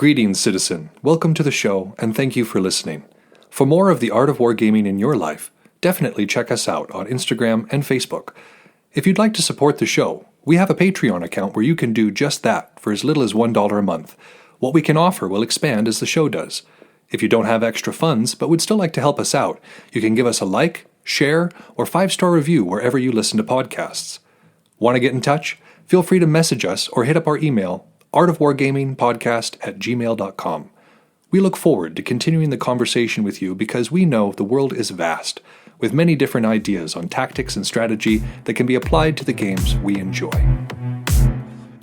Greetings, citizen. Welcome to the show, and thank you for listening. For more of the art of wargaming in your life, definitely check us out on Instagram and Facebook. If you'd like to support the show, we have a Patreon account where you can do just that for as little as $1 a month. What we can offer will expand as the show does. If you don't have extra funds but would still like to help us out, you can give us a like, share, or 5-star review wherever you listen to podcasts. Want to get in touch? Feel free to message us or hit up our email, artofwargamingpodcast@gmail.com. We look forward to continuing the conversation with you because we know the world is vast, with many different ideas on tactics and strategy that can be applied to the games we enjoy.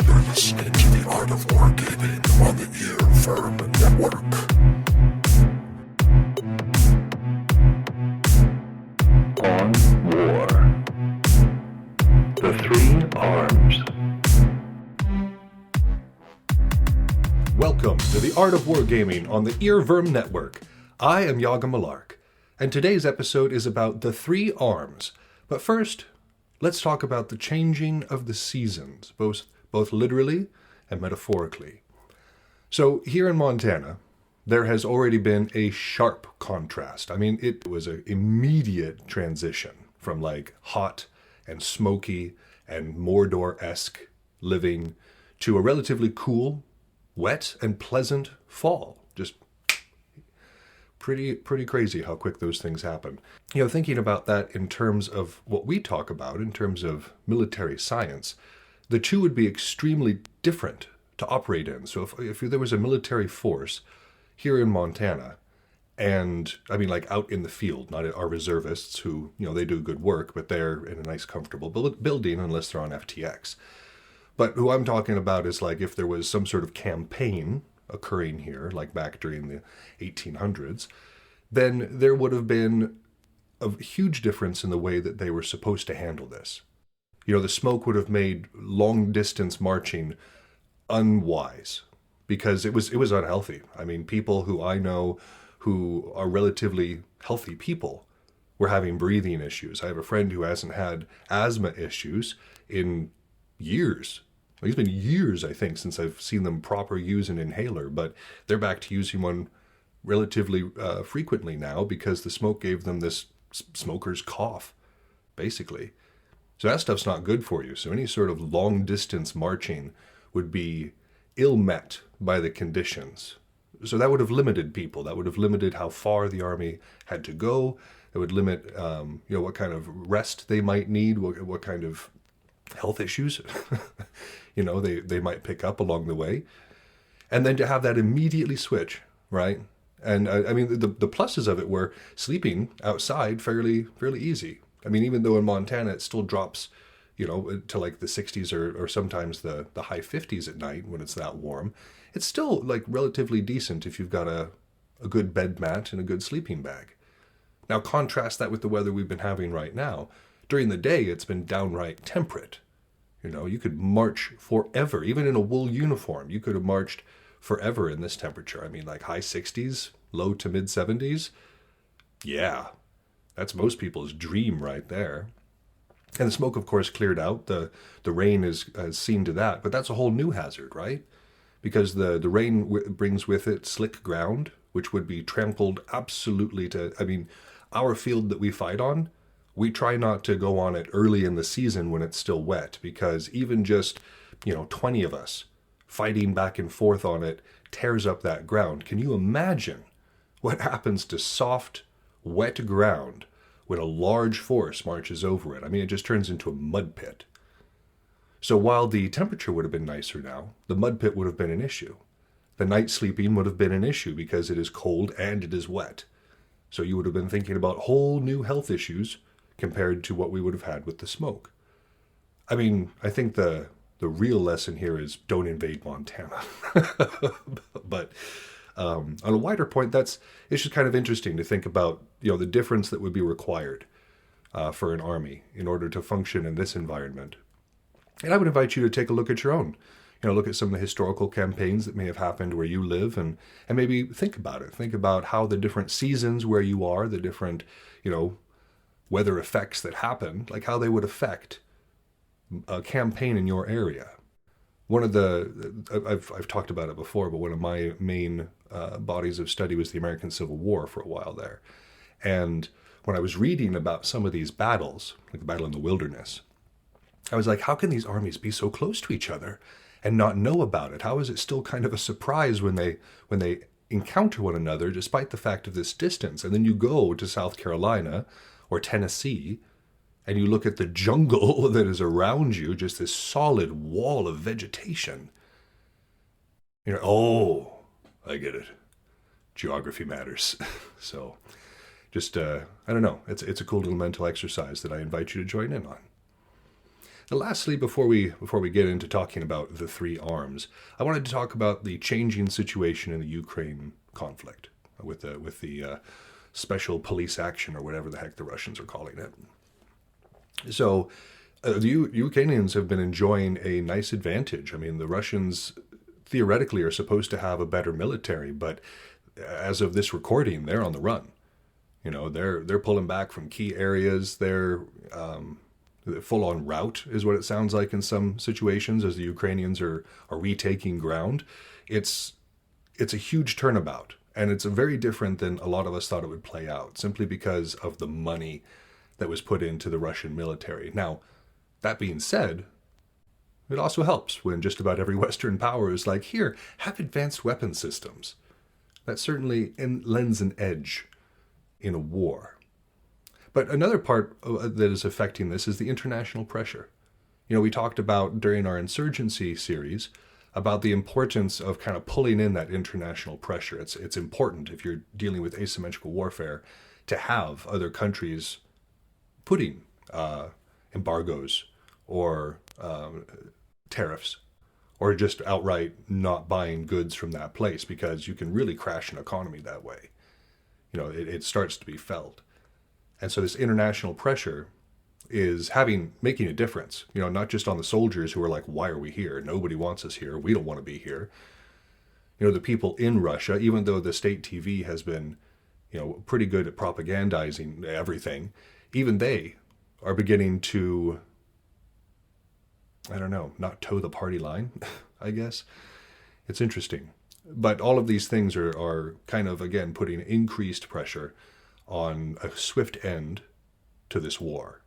You're listening to the Art of Wargaming on the Earworm Network. On War. The Three Arms. Welcome to the Art of Wargaming on the Earworm Network. I am Yaga Malark, and today's episode is about the Three Arms. But first, let's talk about the changing of the seasons, both literally and metaphorically. So here in Montana, there has already been a sharp contrast. I mean, it was an immediate transition from like hot and smoky and Mordor-esque living to a relatively cool, wet and pleasant fall. Just pretty crazy how quick those things happen. You know, thinking about that in terms of what we talk about, in terms of military science, the two would be extremely different to operate in. So if there was a military force here in Montana, and I mean like out in the field, not our reservists who, you know, they do good work, but they're in a nice comfortable building unless they're on FTX. But who I'm talking about is like if there was some sort of campaign occurring here, like back during the 1800s, then there would have been a huge difference in the way that they were supposed to handle this. You know, the smoke would have made long-distance marching unwise because it was unhealthy. I mean, people who I know who are relatively healthy people were having breathing issues. I have a friend who hasn't had asthma issues in years. It's been years, I think, since I've seen them proper use an inhaler, but they're back to using one relatively frequently now because the smoke gave them this smoker's cough, basically. So that stuff's not good for you. So any sort of long-distance marching would be ill-met by the conditions. So that would have limited people. That would have limited how far the army had to go. It would limit, what kind of rest they might need, what kind of health issues they might pick up along the way, and then to have that immediately switch, right? And I mean the pluses of it were sleeping outside fairly easy. I mean, even though in Montana it still drops to like the 60s or sometimes the high 50s at night when it's that warm, it's still like relatively decent if you've got a good bed mat and a good sleeping bag. Now contrast that with the weather we've been having right now. During the day, it's been downright temperate. You know, you could march forever, even in a wool uniform. You could have marched forever in this temperature. I mean, like high 60s, low to mid 70s. Yeah, that's most people's dream right there. And the smoke, of course, cleared out. The rain has seen to that, but that's a whole new hazard, right? Because the rain brings with it slick ground, which would be trampled absolutely to, I mean, our field that we fight on, we try not to go on it early in the season when it's still wet, because even just, 20 of us fighting back and forth on it tears up that ground. Can you imagine what happens to soft, wet ground when a large force marches over it? I mean, it just turns into a mud pit. So while the temperature would have been nicer now, the mud pit would have been an issue. The night sleeping would have been an issue because it is cold and it is wet. So you would have been thinking about whole new health issues compared to what we would have had with the smoke. I mean, I think the real lesson here is don't invade Montana. But on a wider point, it's just kind of interesting to think about, the difference that would be required for an army in order to function in this environment. And I would invite you to take a look at your own. Look at some of the historical campaigns that may have happened where you live and maybe think about it. Think about how the different seasons where you are, the different, weather effects that happen, like how they would affect a campaign in your area. one of I've talked about it before, but one of my main bodies of study was the American Civil War for a while there. And when I was reading about some of these battles, like the Battle in the Wilderness, I was like, how can these armies be so close to each other and not know about it? How is it still kind of a surprise when they encounter one another, despite the fact of this distance? And then you go to South Carolina or Tennessee, and you look at the jungle that is around you, just this solid wall of vegetation. Oh, I get it. Geography matters. So, just, I don't know. It's a cool little mental exercise that I invite you to join in on. Now, lastly, before we get into talking about the three arms, I wanted to talk about the changing situation in the Ukraine conflict with the special police action, or whatever the heck the Russians are calling it. So the Ukrainians have been enjoying a nice advantage. I mean, the Russians theoretically are supposed to have a better military, but as of this recording, they're on the run. They're pulling back from key areas. They're full-on rout is what it sounds like in some situations as the Ukrainians are retaking ground. It's a huge turnabout, and it's very different than a lot of us thought it would play out, simply because of the money that was put into the Russian military. Now, that being said, it also helps when just about every Western power is like, here, have advanced weapon systems. That certainly lends an edge in a war. But another part that is affecting this is the international pressure. We talked about during our insurgency series about the importance of kind of pulling in that international pressure. It's important if you're dealing with asymmetrical warfare to have other countries putting embargoes or tariffs, or just outright not buying goods from that place, because you can really crash an economy that way. It starts to be felt. And so this international pressure is making a difference, not just on the soldiers who are like, why are we here? Nobody wants us here. We don't want to be here. The people in Russia, even though the state TV has been, pretty good at propagandizing everything, even they are beginning to, I don't know, not toe the party line, I guess. It's interesting. But all of these things are kind of, again, putting increased pressure on a swift end to this war,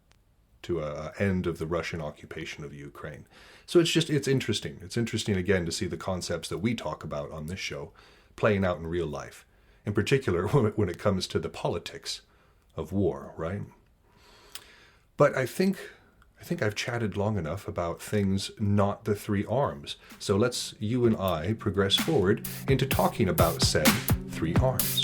to an end of the Russian occupation of the Ukraine. So it's interesting. It's interesting, again, to see the concepts that we talk about on this show playing out in real life, in particular when it comes to the politics of war, right? But I think I've chatted long enough about things not the three arms. So let's, you and I, progress forward into talking about said three arms.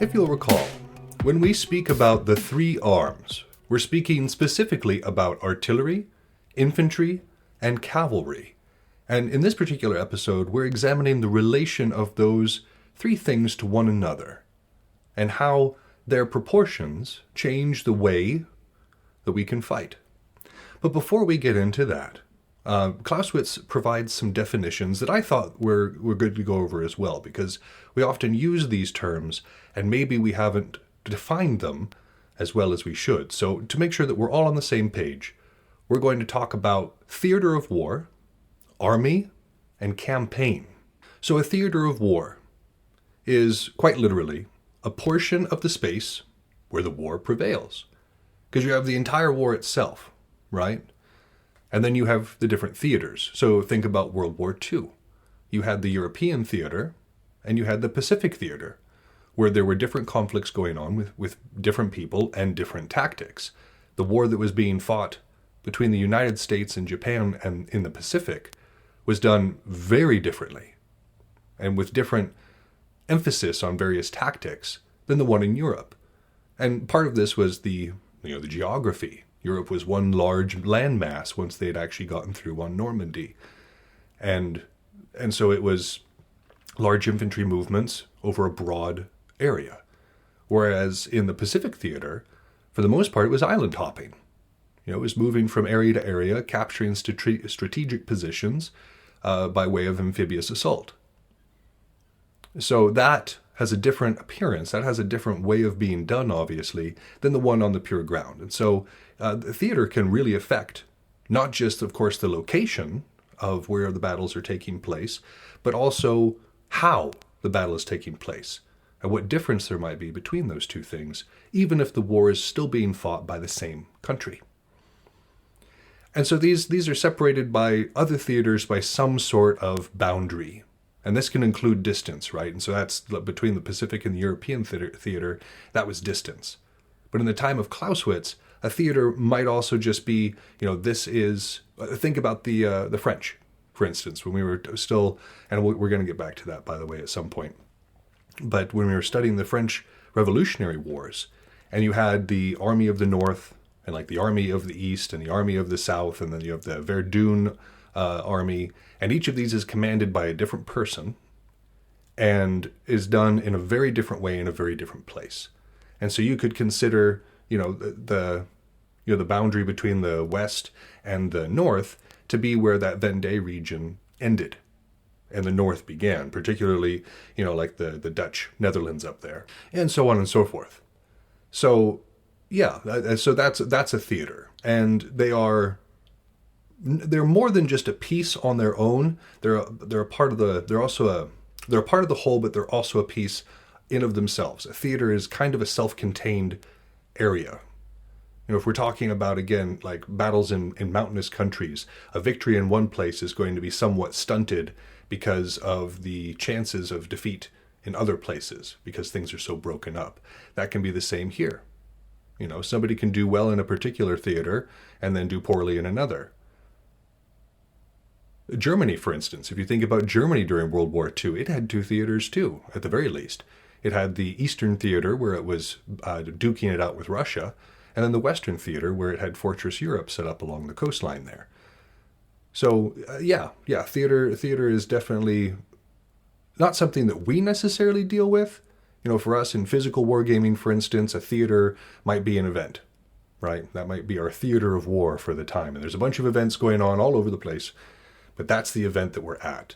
If you'll recall, when we speak about the three arms, we're speaking specifically about artillery, infantry, and cavalry. And in this particular episode, we're examining the relation of those three things to one another, and how their proportions change the way that we can fight. But before we get into that, Clausewitz provides some definitions that I thought were good to go over as well, because we often use these terms and maybe we haven't defined them as well as we should. So to make sure that we're all on the same page, we're going to talk about theater of war, army, and campaign. So a theater of war is quite literally a portion of the space where the war prevails. Because you have the entire war itself, right? And then you have the different theaters. So think about World War II. You had the European theater, and you had the Pacific theater, where there were different conflicts going on with different people and different tactics. The war that was being fought between the United States and Japan and in the Pacific was done very differently, and with different emphasis on various tactics than the one in Europe. And part of this was the geography. Europe was one large landmass once they had actually gotten through on Normandy. And so it was large infantry movements over a broad area. Whereas in the Pacific theater, for the most part, it was island hopping. It was moving from area to area, capturing strategic positions by way of amphibious assault. So that has a different appearance. That has a different way of being done, obviously, than the one on the pure ground. And so the theater can really affect not just, of course, the location of where the battles are taking place, but also how the battle is taking place and what difference there might be between those two things, even if the war is still being fought by the same country. And so these are separated by other theaters by some sort of boundary. And this can include distance, right? And so that's between the Pacific and the European theater, that was distance. But in the time of Clausewitz, a theater might also just be, this is, think about the French, for instance, when we were still, and we're going to get back to that, by the way, at some point. But when we were studying the French Revolutionary Wars, and you had the Army of the North, and like the Army of the East, and the Army of the South, and then you have the Verdun army, and each of these is commanded by a different person, and is done in a very different way in a very different place. And so you could consider, the boundary between the West and the North to be where that Vendée region ended and the North began, particularly, like the Dutch Netherlands up there, and so on and so forth. So, yeah, so that's a theater, and they're more than just a piece on their own. They're a part of they're a part of the whole, but they're also a piece in of themselves. A theater is kind of a self-contained area. If we're talking about, again, like battles in mountainous countries, a victory in one place is going to be somewhat stunted because of the chances of defeat in other places, because things are so broken up. That can be the same here. Somebody can do well in a particular theater and then do poorly in another. Germany, for instance, if you think about Germany during World War II, it had two theaters too, at the very least. It had the Eastern Theater, where it was duking it out with Russia, and then the Western Theater, where it had Fortress Europe set up along the coastline there. So, theater is definitely not something that we necessarily deal with. For us in physical wargaming, for instance, a theater might be an event, right? That might be our theater of war for the time. And there's a bunch of events going on all over the place, but that's the event that we're at.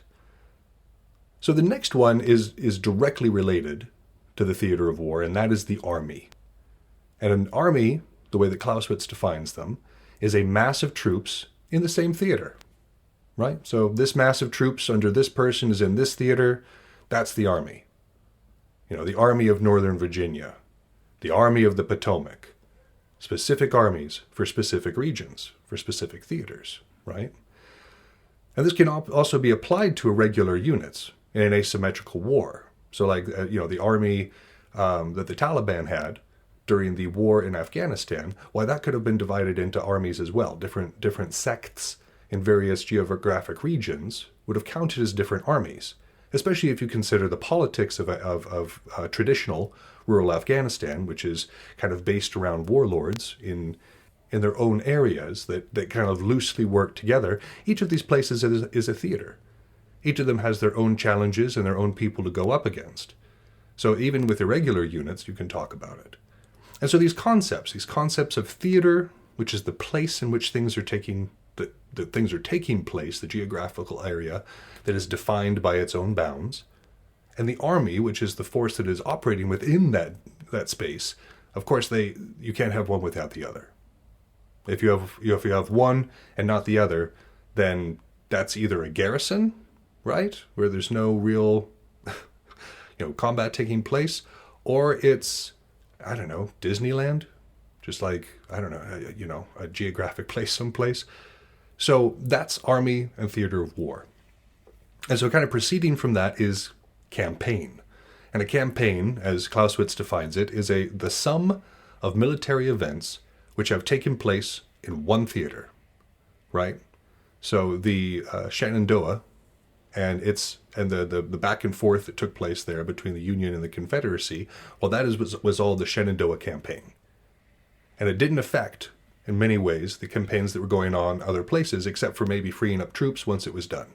So the next one is directly related to the theater of war, and that is the army. And an army, the way that Clausewitz defines them, is a mass of troops in the same theater, right? So this mass of troops under this person is in this theater. That's the army. The Army of Northern Virginia, the Army of the Potomac, specific armies for specific regions, for specific theaters, right? And this can also be applied to irregular units in an asymmetrical war. So like, the army that the Taliban had during the war in Afghanistan, that could have been divided into armies as well. Different sects in various geographic regions would have counted as different armies, especially if you consider the politics of traditional rural Afghanistan, which is kind of based around warlords in their own areas that kind of loosely work together. Each of these places is a theater. Each of them has their own challenges and their own people to go up against. So even with irregular units, you can talk about it. And so these concepts of theater, which is the place in which things are taking place, the geographical area that is defined by its own bounds, and the army, which is the force that is operating within that space. Of course, you can't have one without the other. If you have one and not the other, then that's either a garrison, right, where there's no real combat taking place, or it's, I don't know, Disneyland, just like, I don't know, a geographic place someplace. So that's army and theater of war. And so kind of proceeding from that is campaign. And a campaign, as Clausewitz defines it, is the sum of military events which have taken place in one theater, right? So the Shenandoah and the back and forth that took place there between the Union and the Confederacy, was all the Shenandoah campaign. And it didn't affect, in many ways, the campaigns that were going on other places, except for maybe freeing up troops once it was done.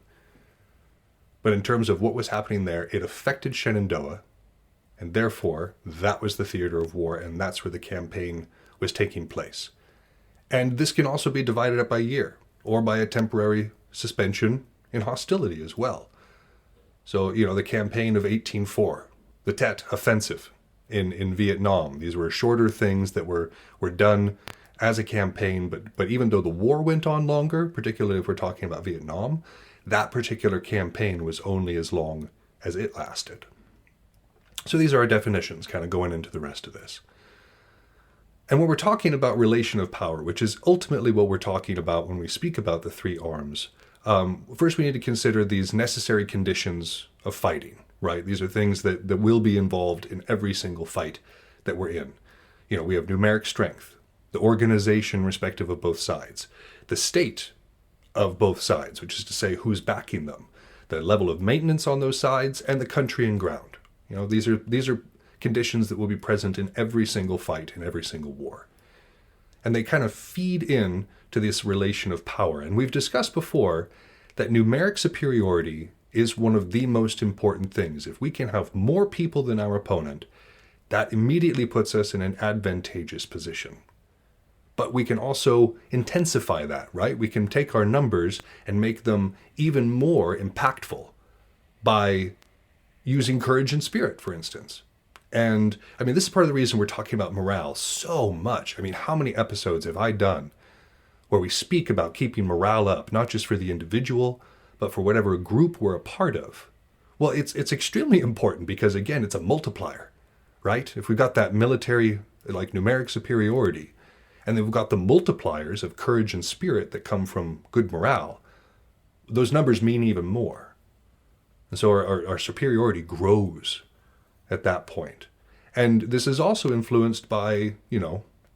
But in terms of what was happening there, it affected Shenandoah, and therefore that was the theater of war, and that's where the campaign was taking place. And this can also be divided up by year, or by a temporary suspension in hostility as well. So, the campaign of 1804, the Tet Offensive in Vietnam. These were shorter things that were done as a campaign, but even though the war went on longer, particularly if we're talking about Vietnam, that particular campaign was only as long as it lasted. So these are our definitions kind of going into the rest of this. And when we're talking about relation of power, which is ultimately what we're talking about when we speak about the three arms, first we need to consider these necessary conditions of fighting, right? These are things that will be involved in every single fight that we're in. You know, we have numeric strength, the organization respective of both sides, the state of both sides, which is to say who's backing them, the level of maintenance on those sides, and the country and ground. You know, these are conditions that will be present in every single fight, in every single war. And they kind of feed in to this relation of power. And we've discussed before that numeric superiority is one of the most important things. If we can have more people than our opponent, that immediately puts us in an advantageous position. But we can also intensify that, right? We can take our numbers and make them even more impactful by using courage and spirit, for instance. And I mean, this is part of the reason we're talking about morale so much. I mean, how many episodes have I done where we speak about keeping morale up, not just for the individual, but for whatever group we're a part of? Well, it's extremely important because, again, it's a multiplier, right? If we've got that military, like numeric superiority, and then we've got the multipliers of courage and spirit that come from good morale, those numbers mean even more. And so our superiority grows at that point. And this is also influenced by,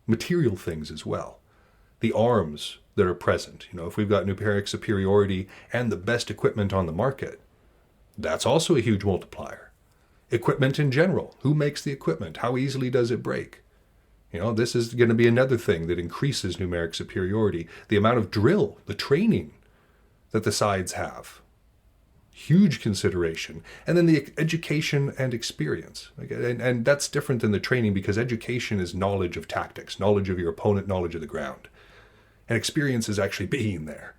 material things as well. The arms that are present. If we've got numeric superiority and the best equipment on the market, that's also a huge multiplier. Equipment in general. Who makes the equipment? How easily does it break? This is going to be another thing that increases numeric superiority. The amount of drill, the training that the sides have. Huge consideration. And then the education and experience. And that's different than the training because education is knowledge of tactics, knowledge of your opponent, knowledge of the ground. And experience is actually being there.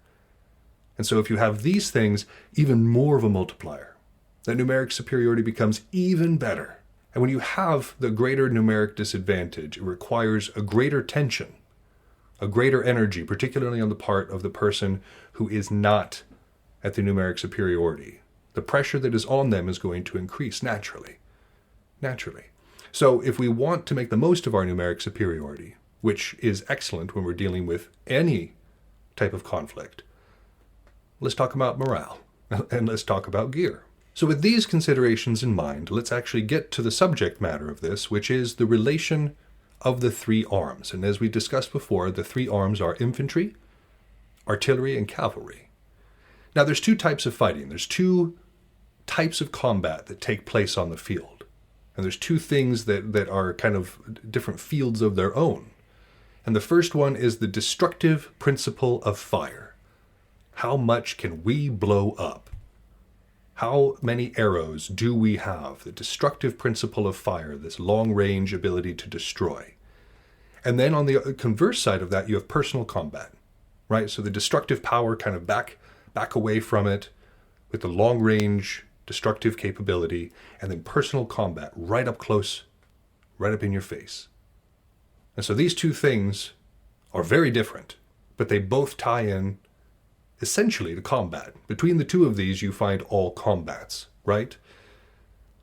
And so if you have these things, even more of a multiplier. That numeric superiority becomes even better. And when you have the greater numeric disadvantage, it requires a greater tension, a greater energy, particularly on the part of the person who is not at the numeric superiority. The pressure that is on them is going to increase naturally. So if we want to make the most of our numeric superiority, which is excellent when we're dealing with any type of conflict, let's talk about morale and let's talk about gear. So with these considerations in mind, let's actually get to the subject matter of this, which is the relation of the three arms. And as we discussed before, the three arms are infantry, artillery, and cavalry. Now there's two types of fighting. There's two types of combat that take place on the field. And there's two things that are kind of different fields of their own. And the first one is the destructive principle of fire. How much can we blow up? How many arrows do we have? The destructive principle of fire, this long-range ability to destroy. And then on the converse side of that, you have personal combat, right? So the destructive power kind of back away from it with the long-range destructive capability, and then personal combat right up close, right up in your face. And so these two things are very different, but they both tie in essentially to combat. Between the two of these, you find all combats, right?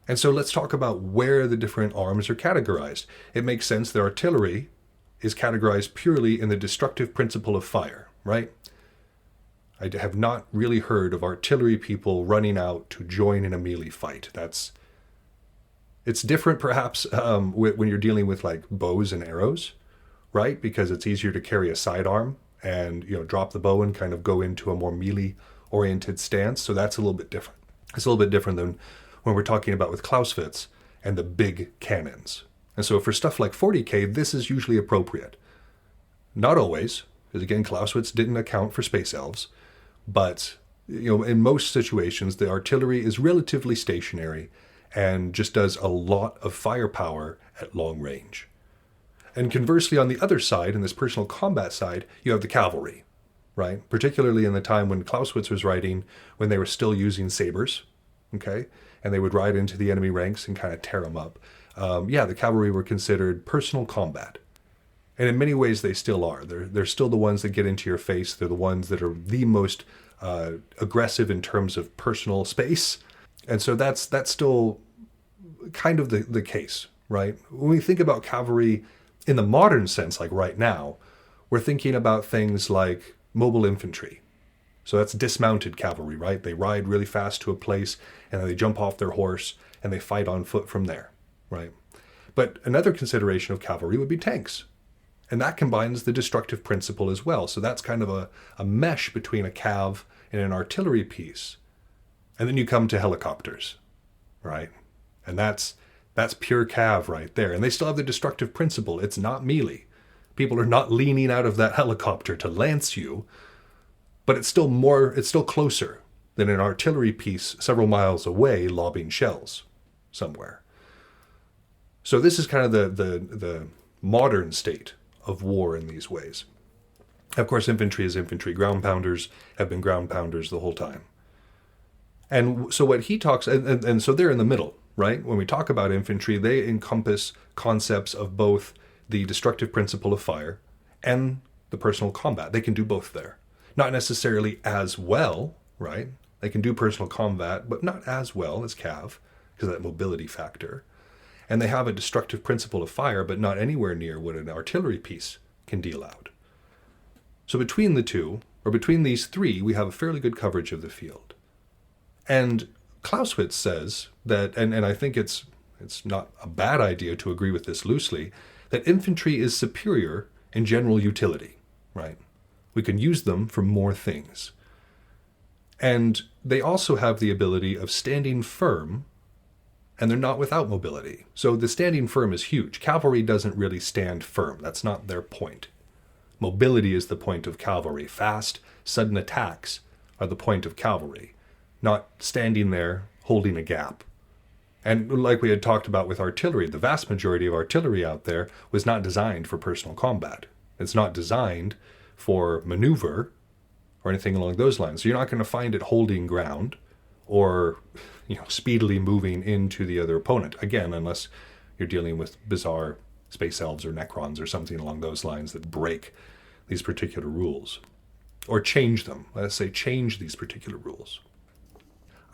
And so let's talk about where the different arms are categorized. It makes sense that artillery is categorized purely in the destructive principle of fire, right? I have not really heard of artillery people running out to join in a melee fight. It's different perhaps when you're dealing with like bows and arrows, right? Because it's easier to carry a sidearm and drop the bow and kind of go into a more melee-oriented stance. So that's a little bit different. It's a little bit different than when we're talking about with Clausewitz and the big cannons. And so for stuff like 40K, this is usually appropriate. Not always, because again, Clausewitz didn't account for space elves. But in most situations, the artillery is relatively stationary and just does a lot of firepower at long range. And conversely, on the other side, in this personal combat side, you have the cavalry, right? Particularly in the time when Clausewitz was writing, when they were still using sabers, okay? and they would ride into the enemy ranks and kind of tear them up. The cavalry were considered personal combat. And in many ways, they still are. They're still the ones that get into your face. They're the ones that are the most aggressive in terms of personal space. And so that's still kind of the case, right? When we think about cavalry in the modern sense, like right now, we're thinking about things like mobile infantry. So that's dismounted cavalry, right? They ride really fast to a place, and then they jump off their horse, and they fight on foot from there, right? But another consideration of cavalry would be tanks. And that combines the destructive principle as well. So that's kind of a mesh between a cav and an artillery piece. And then you come to helicopters, right? And that's pure cav right there. And they still have the destructive principle. It's not melee. People are not leaning out of that helicopter to lance you, but it's still closer than an artillery piece several miles away lobbing shells somewhere. So this is kind of the modern state of war in these ways. Of course, infantry is infantry. Ground pounders have been ground pounders the whole time. And so what he talks, and so they're in the middle, right? When we talk about infantry, they encompass concepts of both the destructive principle of fire and the personal combat. They can do both there. Not necessarily as well, right? They can do personal combat, but not as well as cav, because of that mobility factor. And they have a destructive principle of fire, but not anywhere near what an artillery piece can deal out. So between the two, or between these three, we have a fairly good coverage of the field. And Clausewitz says that, and I think it's not a bad idea to agree with this loosely, that infantry is superior in general utility, right? We can use them for more things. And they also have the ability of standing firm, and they're not without mobility. So the standing firm is huge. Cavalry doesn't really stand firm. That's not their point. Mobility is the point of cavalry. Fast, sudden attacks are the point of cavalry, not standing there holding a gap. And like we had talked about with artillery, the vast majority of artillery out there was not designed for personal combat. It's not designed for maneuver or anything along those lines. So you're not going to find it holding ground or speedily moving into the other opponent. Again, unless you're dealing with bizarre space elves or necrons or something along those lines that break these particular rules. Or change them. Let's say change these particular rules.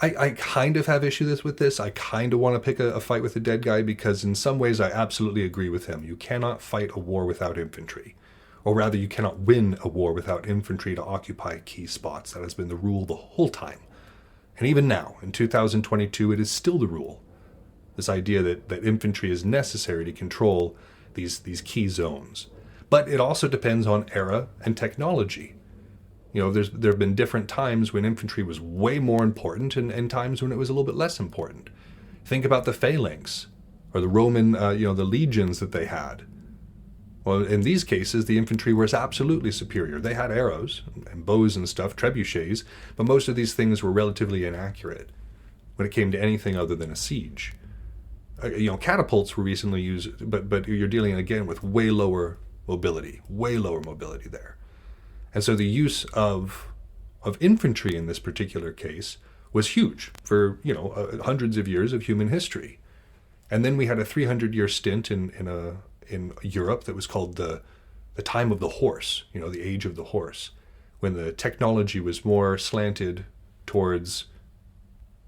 I kind of have issues with this. I kind of want to pick a fight with a dead guy because in some ways I absolutely agree with him. You cannot fight a war without infantry. Or rather, you cannot win a war without infantry to occupy key spots. That has been the rule the whole time. And even now, in 2022, it is still the rule. This idea that infantry is necessary to control these key zones. But it also depends on era and technology. There have been different times when infantry was way more important and times when it was a little bit less important. Think about the phalanx or the Roman, the legions that they had. Well, in these cases, the infantry was absolutely superior. They had arrows and bows and stuff, trebuchets, but most of these things were relatively inaccurate when it came to anything other than a siege. Catapults were recently used, but you're dealing again with way lower mobility there. And so the use of infantry in this particular case was huge for, hundreds of years of human history. And then we had a 300-year stint in Europe that was called the time of the horse, the age of the horse, when the technology was more slanted towards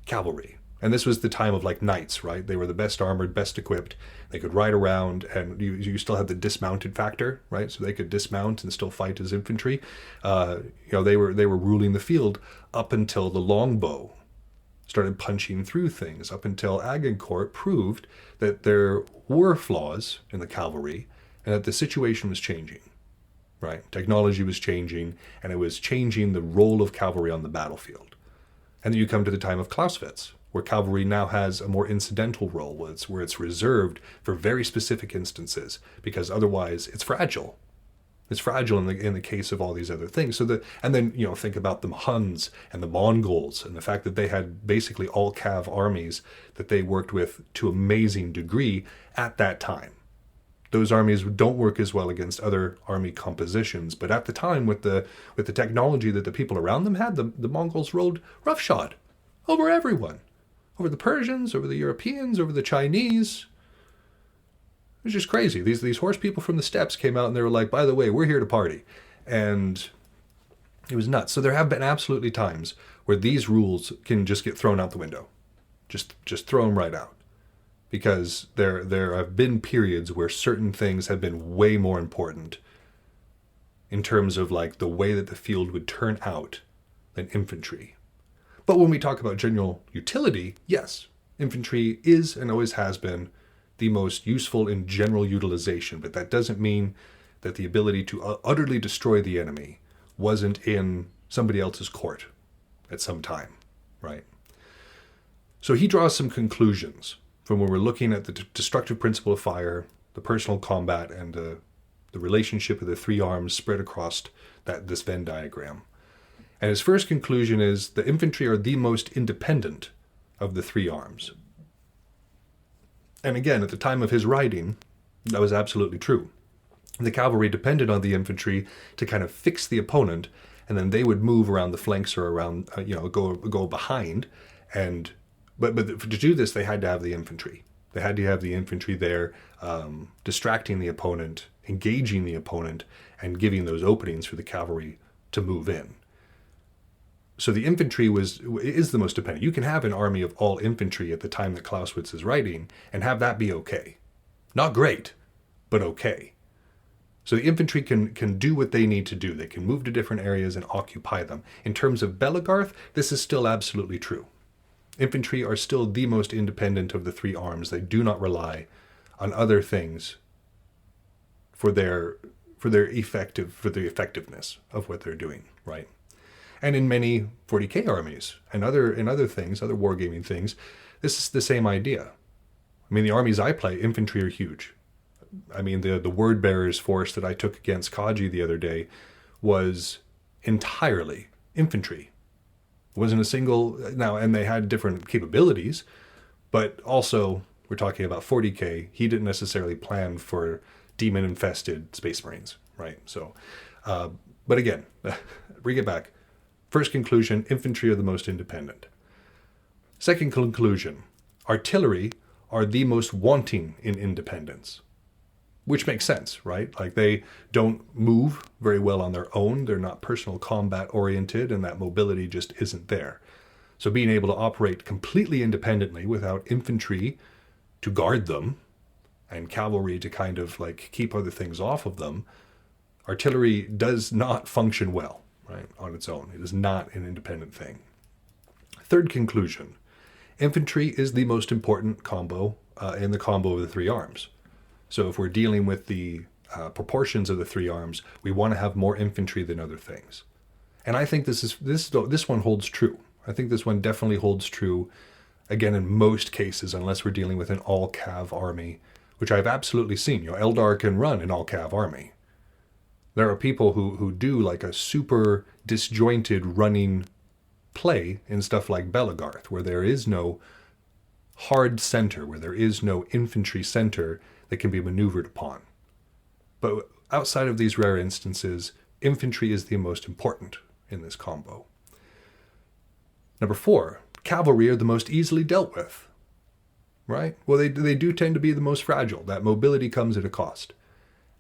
cavalry. And this was the time of like knights, right? They were the best armored, best equipped. They could ride around, and you still had the dismounted factor, right? So they could dismount and still fight as infantry. They were ruling the field up until the longbow started punching through things, up until Agincourt proved that there were flaws in the cavalry and that the situation was changing, right? Technology was changing, and it was changing the role of cavalry on the battlefield. And then you come to the time of Clausewitz, where cavalry now has a more incidental role, where it's reserved for very specific instances, because otherwise it's fragile. It's fragile in the case of all these other things. And then think about the Huns and the Mongols and the fact that they had basically all cav armies that they worked with to amazing degree at that time. Those armies don't work as well against other army compositions, but at the time with the technology that the people around them had, the Mongols rode roughshod over everyone. over the Persians, over the Europeans, over the Chinese. It was just crazy. These horse people from the steppes came out and they were like, by the way, we're here to party. And it was nuts. So there have been absolutely times where these rules can just get thrown out the window. Just throw them right out. Because there have been periods where certain things have been way more important in terms of like the way that the field would turn out than infantry. But when we talk about general utility, yes, infantry is and always has been the most useful in general utilization, but that doesn't mean that the ability to utterly destroy the enemy wasn't in somebody else's court at some time, right? So he draws some conclusions from when we're looking at the destructive principle of fire, the personal combat, and the relationship of the three arms spread across this Venn diagram. And his first conclusion is the infantry are the most independent of the three arms. And again, at the time of his writing, that was absolutely true. The cavalry depended on the infantry to kind of fix the opponent, and then they would move around the flanks or around, go behind. But to do this, they had to have the infantry. They had to have the infantry there, distracting the opponent, engaging the opponent, and giving those openings for the cavalry to move in. So the infantry is the most dependent. You can have an army of all infantry at the time that Clausewitz is writing and have that be okay. Not great, but okay. So the infantry can do what they need to do. They can move to different areas and occupy them. In terms of Bellegarde, this is still absolutely true. Infantry are still the most independent of the three arms. They do not rely on other things for the effectiveness of what they're doing, right? And in many 40K armies and other wargaming things, this is the same idea. I mean, the armies I play, infantry are huge. I mean, the word bearers force that I took against Kaji the other day was entirely infantry. It wasn't a single, now, and they had different capabilities, but also, we're talking about 40K, he didn't necessarily plan for demon-infested Space Marines, right? So, but again, bring it back. First conclusion, infantry are the most independent. Second conclusion, artillery are the most wanting in independence. Which makes sense, right? Like they don't move very well on their own. They're not personal combat oriented, and that mobility just isn't there. So being able to operate completely independently without infantry to guard them and cavalry to kind of like keep other things off of them, artillery does not function well, right, on its own. It is not an independent thing. Third conclusion, infantry is the most important combo in the combo of the three arms. So if we're dealing with the proportions of the three arms, we want to have more infantry than other things. And I think this one holds true. I think this one definitely holds true, again, in most cases, unless we're dealing with an all-cav army, which I've absolutely seen. Eldar can run an all-cav army. There are people who do like a super disjointed running play in stuff like Bellegarde, where there is no hard center, where there is no infantry center that can be maneuvered upon. But outside of these rare instances, infantry is the most important in this combo. Number 4, cavalry are the most easily dealt with, right? Well, they do tend to be the most fragile. That mobility comes at a cost.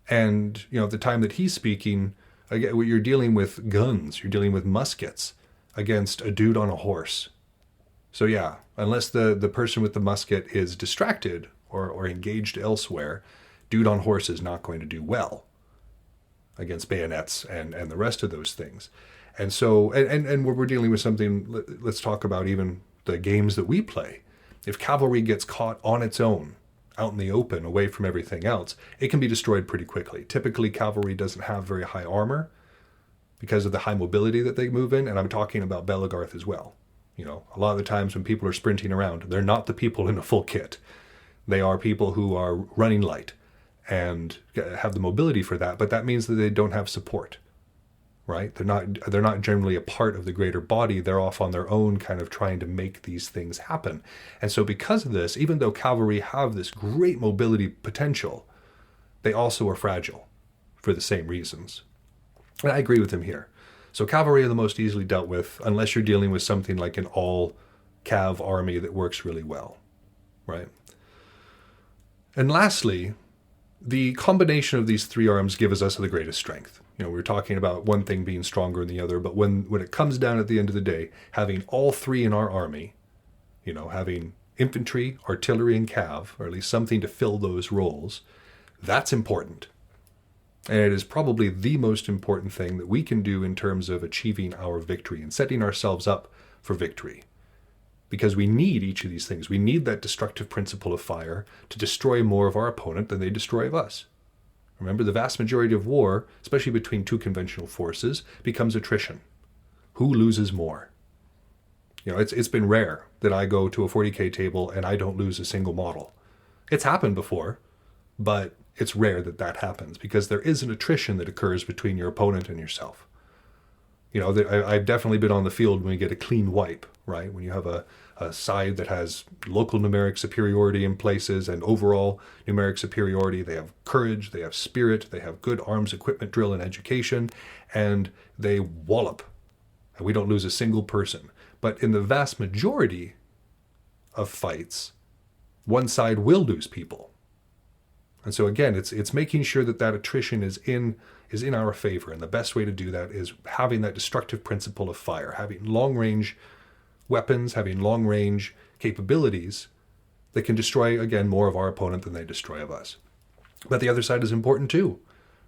And, at the time that he's speaking, again, you're dealing with guns, you're dealing with muskets against a dude on a horse. So yeah, unless the person with the musket is distracted or engaged elsewhere, dude on horse is not going to do well against bayonets and the rest of those things. And so, and we're dealing with something, let's talk about even the games that we play. If cavalry gets caught on its own, out in the open, away from everything else, it can be destroyed pretty quickly. Typically, cavalry doesn't have very high armor because of the high mobility that they move in, and I'm talking about Bellegarde as well. A lot of the times when people are sprinting around, they're not the people in a full kit. They are people who are running light and have the mobility for that, but that means that they don't have support, right? They're not generally a part of the greater body. They're off on their own, kind of trying to make these things happen. And so because of this, even though cavalry have this great mobility potential, they also are fragile for the same reasons. And I agree with him here. So cavalry are the most easily dealt with, unless you're dealing with something like an all cav army that works really well, right? And lastly, the combination of these three arms gives us the greatest strength. We're talking about one thing being stronger than the other, but when it comes down at the end of the day, having all three in our army, having infantry, artillery, and cav, or at least something to fill those roles, that's important. And it is probably the most important thing that we can do in terms of achieving our victory and setting ourselves up for victory. Because we need each of these things. We need that destructive principle of fire to destroy more of our opponent than they destroy of us. Remember, the vast majority of war, especially between two conventional forces, becomes attrition. Who loses more? It's been rare that I go to a 40K table and I don't lose a single model. It's happened before, but it's rare that happens because there is an attrition that occurs between your opponent and yourself. I've definitely been on the field when we get a clean wipe, right? When you have a side that has local numeric superiority in places and overall numeric superiority. They have courage, they have spirit, they have good arms, equipment, drill, and education, and they wallop. And we don't lose a single person. But in the vast majority of fights, one side will lose people. And so again, it's making sure that attrition is in our favor. And the best way to do that is having that destructive principle of fire, having long-range weapons, having long-range capabilities that can destroy, again, more of our opponent than they destroy of us. But the other side is important too,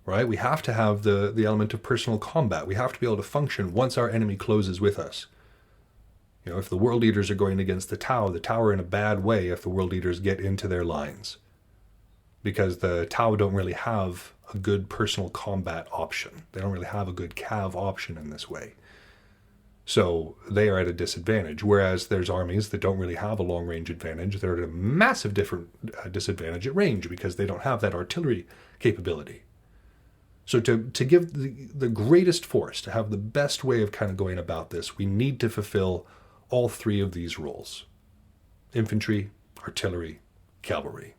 right? We have to have the element of personal combat. We have to be able to function once our enemy closes with us. If the world leaders are going against the Tau are in a bad way if the world leaders get into their lines. Because the Tau don't really have a good personal combat option. They don't really have a good cav option in this way. So they are at a disadvantage, whereas there's armies that don't really have a long-range advantage. They're at a massive disadvantage at range because they don't have that artillery capability. So to give the greatest force, to have the best way of kind of going about this, we need to fulfill all three of these roles: infantry, artillery, cavalry.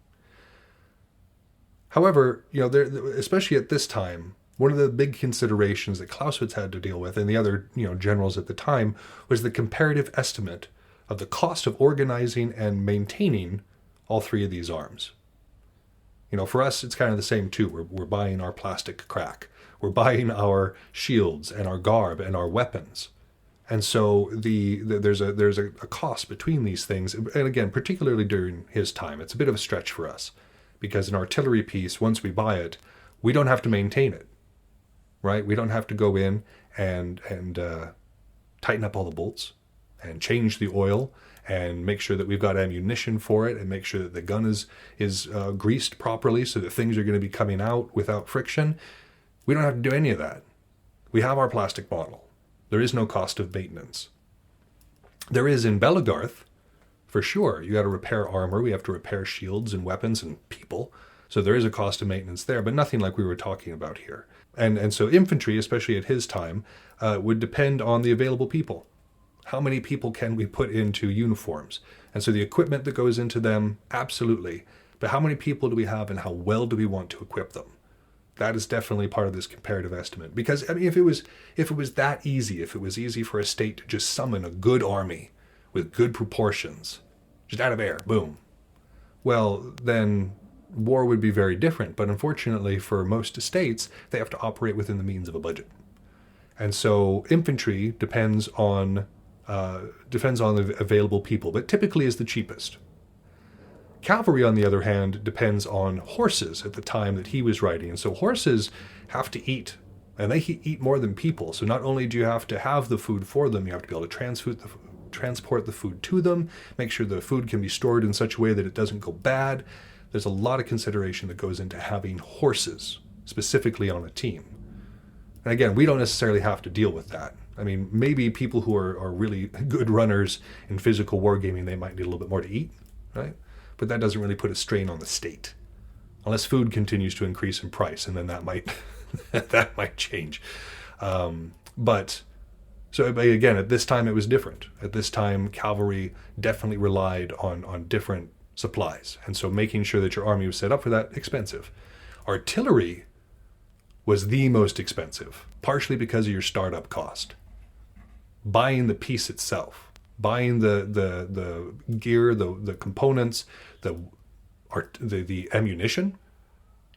However, especially at this time, one of the big considerations that Clausewitz had to deal with, and the other generals at the time, was the comparative estimate of the cost of organizing and maintaining all three of these arms. For us, it's kind of the same too. We're buying our plastic crack. We're buying our shields and our garb and our weapons. And so there's a cost between these things. And again, particularly during his time, it's a bit of a stretch for us. Because an artillery piece, once we buy it, we don't have to maintain it. Right? We don't have to go in and tighten up all the bolts and change the oil and make sure that we've got ammunition for it and make sure that the gun is greased properly so that things are going to be coming out without friction. We don't have to do any of that. We have our plastic bottle. There is no cost of maintenance. There is in Belagarth, for sure. You got to repair armor. We have to repair shields and weapons and people. So there is a cost of maintenance there, but nothing like we were talking about here. And so infantry, especially at his time, would depend on the available people. How many people can we put into uniforms? And so the equipment that goes into them, absolutely. But how many people do we have and how well do we want to equip them? That is definitely part of this comparative estimate. Because, if it was that easy, if it was easy for a state to just summon a good army with good proportions, just out of air, boom, well, then war would be very different. But unfortunately, for most states, they have to operate within the means of a budget. And so infantry depends on the available people, but typically is the cheapest. Cavalry, on the other hand, depends on horses at the time that he was writing. And so horses have to eat, and they eat more than people. So not only do you have to have the food for them, you have to be able to transport the food to them, make sure the food can be stored in such a way that it doesn't go bad. There's a lot of consideration that goes into having horses, specifically on a team. And again, we don't necessarily have to deal with that. Maybe people who are really good runners in physical wargaming, they might need a little bit more to eat, right? But that doesn't really put a strain on the state. Unless food continues to increase in price, and then that might that might change. But again, at this time it was different. At this time, cavalry definitely relied on different supplies. And so making sure that your army was set up for that, expensive. Artillery was the most expensive, partially because of your startup cost. Buying the piece itself, buying the gear, the components, the ammunition.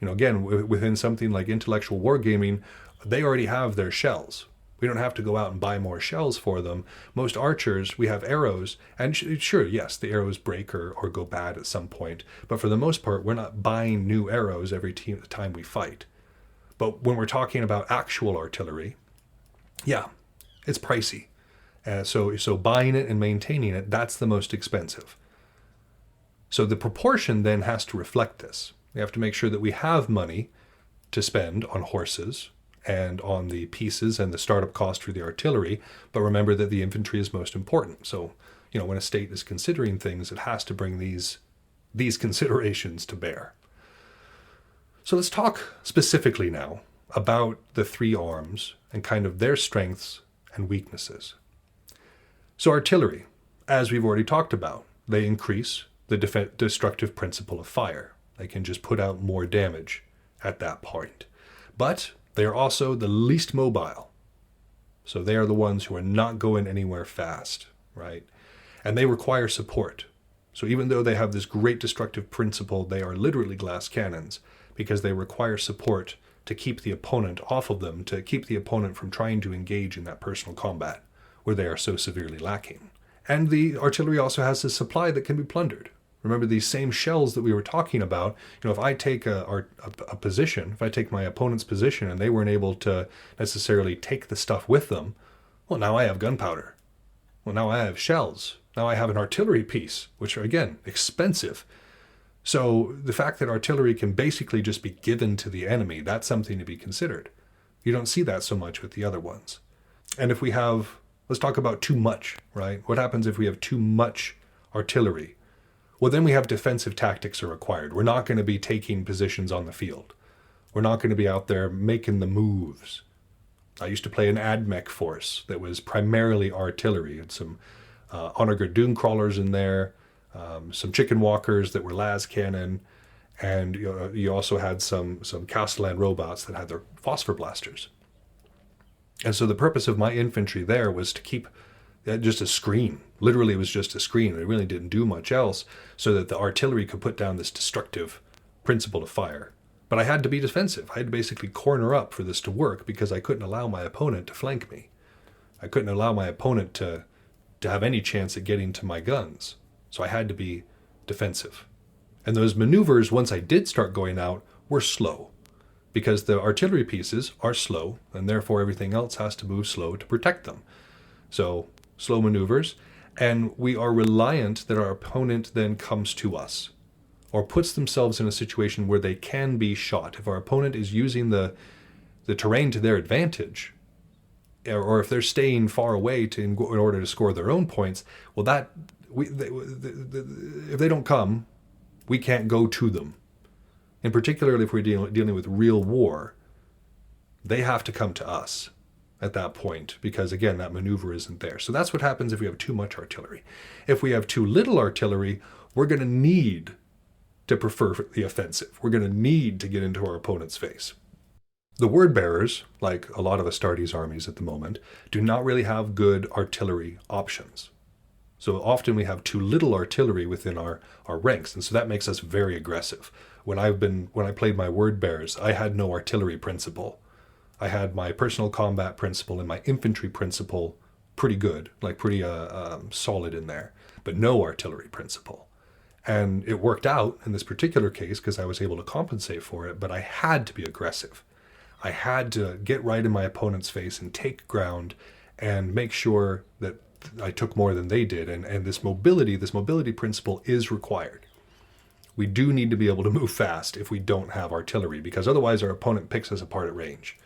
Again, within something like intellectual wargaming, they already have their shells. We don't have to go out and buy more shells for them. Most archers, we have arrows, and sure, yes, the arrows break or go bad at some point, but for the most part, we're not buying new arrows every time we fight. But when we're talking about actual artillery, yeah, it's pricey. So buying it and maintaining it, that's the most expensive. So the proportion then has to reflect this. We have to make sure that we have money to spend on horses and on the pieces and the startup cost for the artillery, but remember that the infantry is most important. So, when a state is considering things, it has to bring these considerations to bear. So let's talk specifically now about the three arms and kind of their strengths and weaknesses. So artillery, as we've already talked about, they increase the destructive principle of fire. They can just put out more damage at that point. But they are also the least mobile. So they are the ones who are not going anywhere fast, right? And they require support. So even though they have this great destructive principle, they are literally glass cannons because they require support to keep the opponent off of them, to keep the opponent from trying to engage in that personal combat where they are so severely lacking. And the artillery also has a supply that can be plundered. Remember these same shells that we were talking about. If I take a position, if I take my opponent's position and they weren't able to necessarily take the stuff with them, well, now I have gunpowder. Well, now I have shells. Now I have an artillery piece, which are, again, expensive. So the fact that artillery can basically just be given to the enemy, that's something to be considered. You don't see that so much with the other ones. And if we have, let's talk about too much, right? What happens if we have too much artillery? Well, then we have defensive tactics are required. We're not going to be taking positions on the field. We're not going to be out there making the moves. I used to play an AdMech force that was primarily artillery. Had some Onager Dune crawlers in there, some chicken walkers that were las cannon, and you also had some Castellan robots that had their phosphor blasters. And so the purpose of my infantry there was to keep just a screen. Literally, it was just a screen. It really didn't do much else so that the artillery could put down this destructive principle of fire. But I had to be defensive. I had to basically corner up for this to work because I couldn't allow my opponent to flank me. I couldn't allow my opponent to have any chance at getting to my guns. So I had to be defensive. And those maneuvers, once I did start going out, were slow because the artillery pieces are slow and therefore everything else has to move slow to protect them. So slow maneuvers, and we are reliant that our opponent then comes to us or puts themselves in a situation where they can be shot. If our opponent is using the terrain to their advantage, or if they're staying far away in order to score their own points, well, if they don't come, we can't go to them. And particularly if we're dealing with real war, they have to come to us at that point because, again, that maneuver isn't there. So that's what happens if we have too much artillery. If we have too little artillery, we're going to need to prefer the offensive. We're going to need to get into our opponent's face. The word bearers, like a lot of Astartes armies at the moment, do not really have good artillery options. So often we have too little artillery within our ranks, and so that makes us very aggressive. When I played my word bearers, I had no artillery principle. I had my personal combat principle and my infantry principle pretty good, like pretty solid in there, but no artillery principle. And it worked out in this particular case because I was able to compensate for it, but I had to be aggressive. I had to get right in my opponent's face and take ground and make sure that I took more than they did. And this mobility principle is required. We do need to be able to move fast if we don't have artillery, because otherwise our opponent picks us apart at range.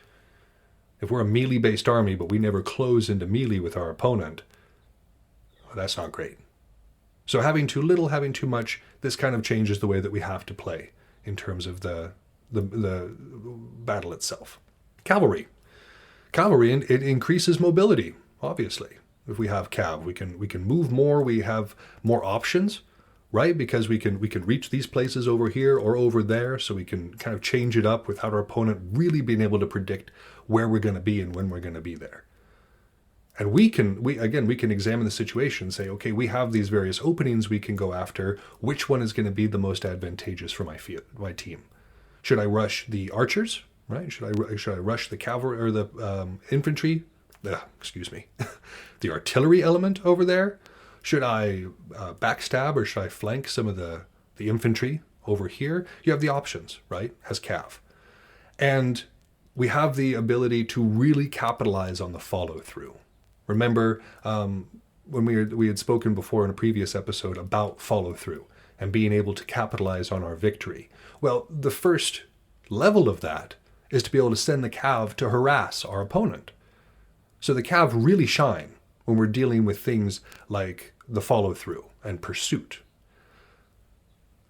If we're a melee-based army, but we never close into melee with our opponent, well, that's not great. So having too little, having too much, this kind of changes the way that we have to play in terms of the battle itself. Cavalry, it increases mobility, obviously. If we have cav, we can move more, we have more options, right? Because we can reach these places over here or over there, so we can kind of change it up without our opponent really being able to predict where we're going to be and when we're going to be there. And we can examine the situation and say, okay, we have these various openings we can go after. Which one is going to be the most advantageous for my team? Should I rush the archers, right? Should I rush the cavalry or the infantry? The artillery element over there? Should I backstab or should I flank some of the infantry over here? You have the options, right, as cav. And we have the ability to really capitalize on the follow-through. Remember when we had spoken before in a previous episode about follow-through and being able to capitalize on our victory. Well, the first level of that is to be able to send the cav to harass our opponent. So the cav really shine when we're dealing with things like the follow-through and pursuit.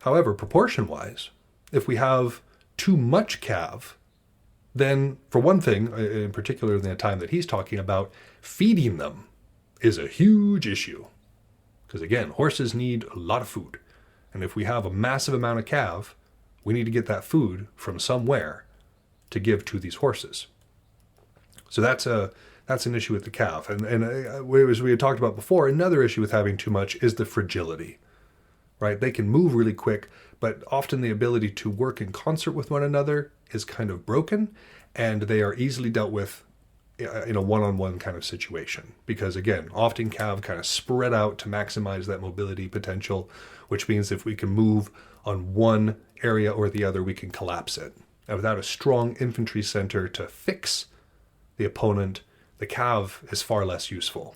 However, proportion-wise, if we have too much cav, then for one thing, in particular in the time that he's talking about, feeding them is a huge issue. Because again, horses need a lot of food. And if we have a massive amount of cav, we need to get that food from somewhere to give to these horses. So that's an issue with the cav. And as we had talked about before, another issue with having too much is the fragility. Right? They can move really quick, but often the ability to work in concert with one another is kind of broken, and they are easily dealt with in a one-on-one kind of situation. Because again, often cav kind of spread out to maximize that mobility potential, which means if we can move on one area or the other, we can collapse it. And without a strong infantry center to fix the opponent, the cav is far less useful.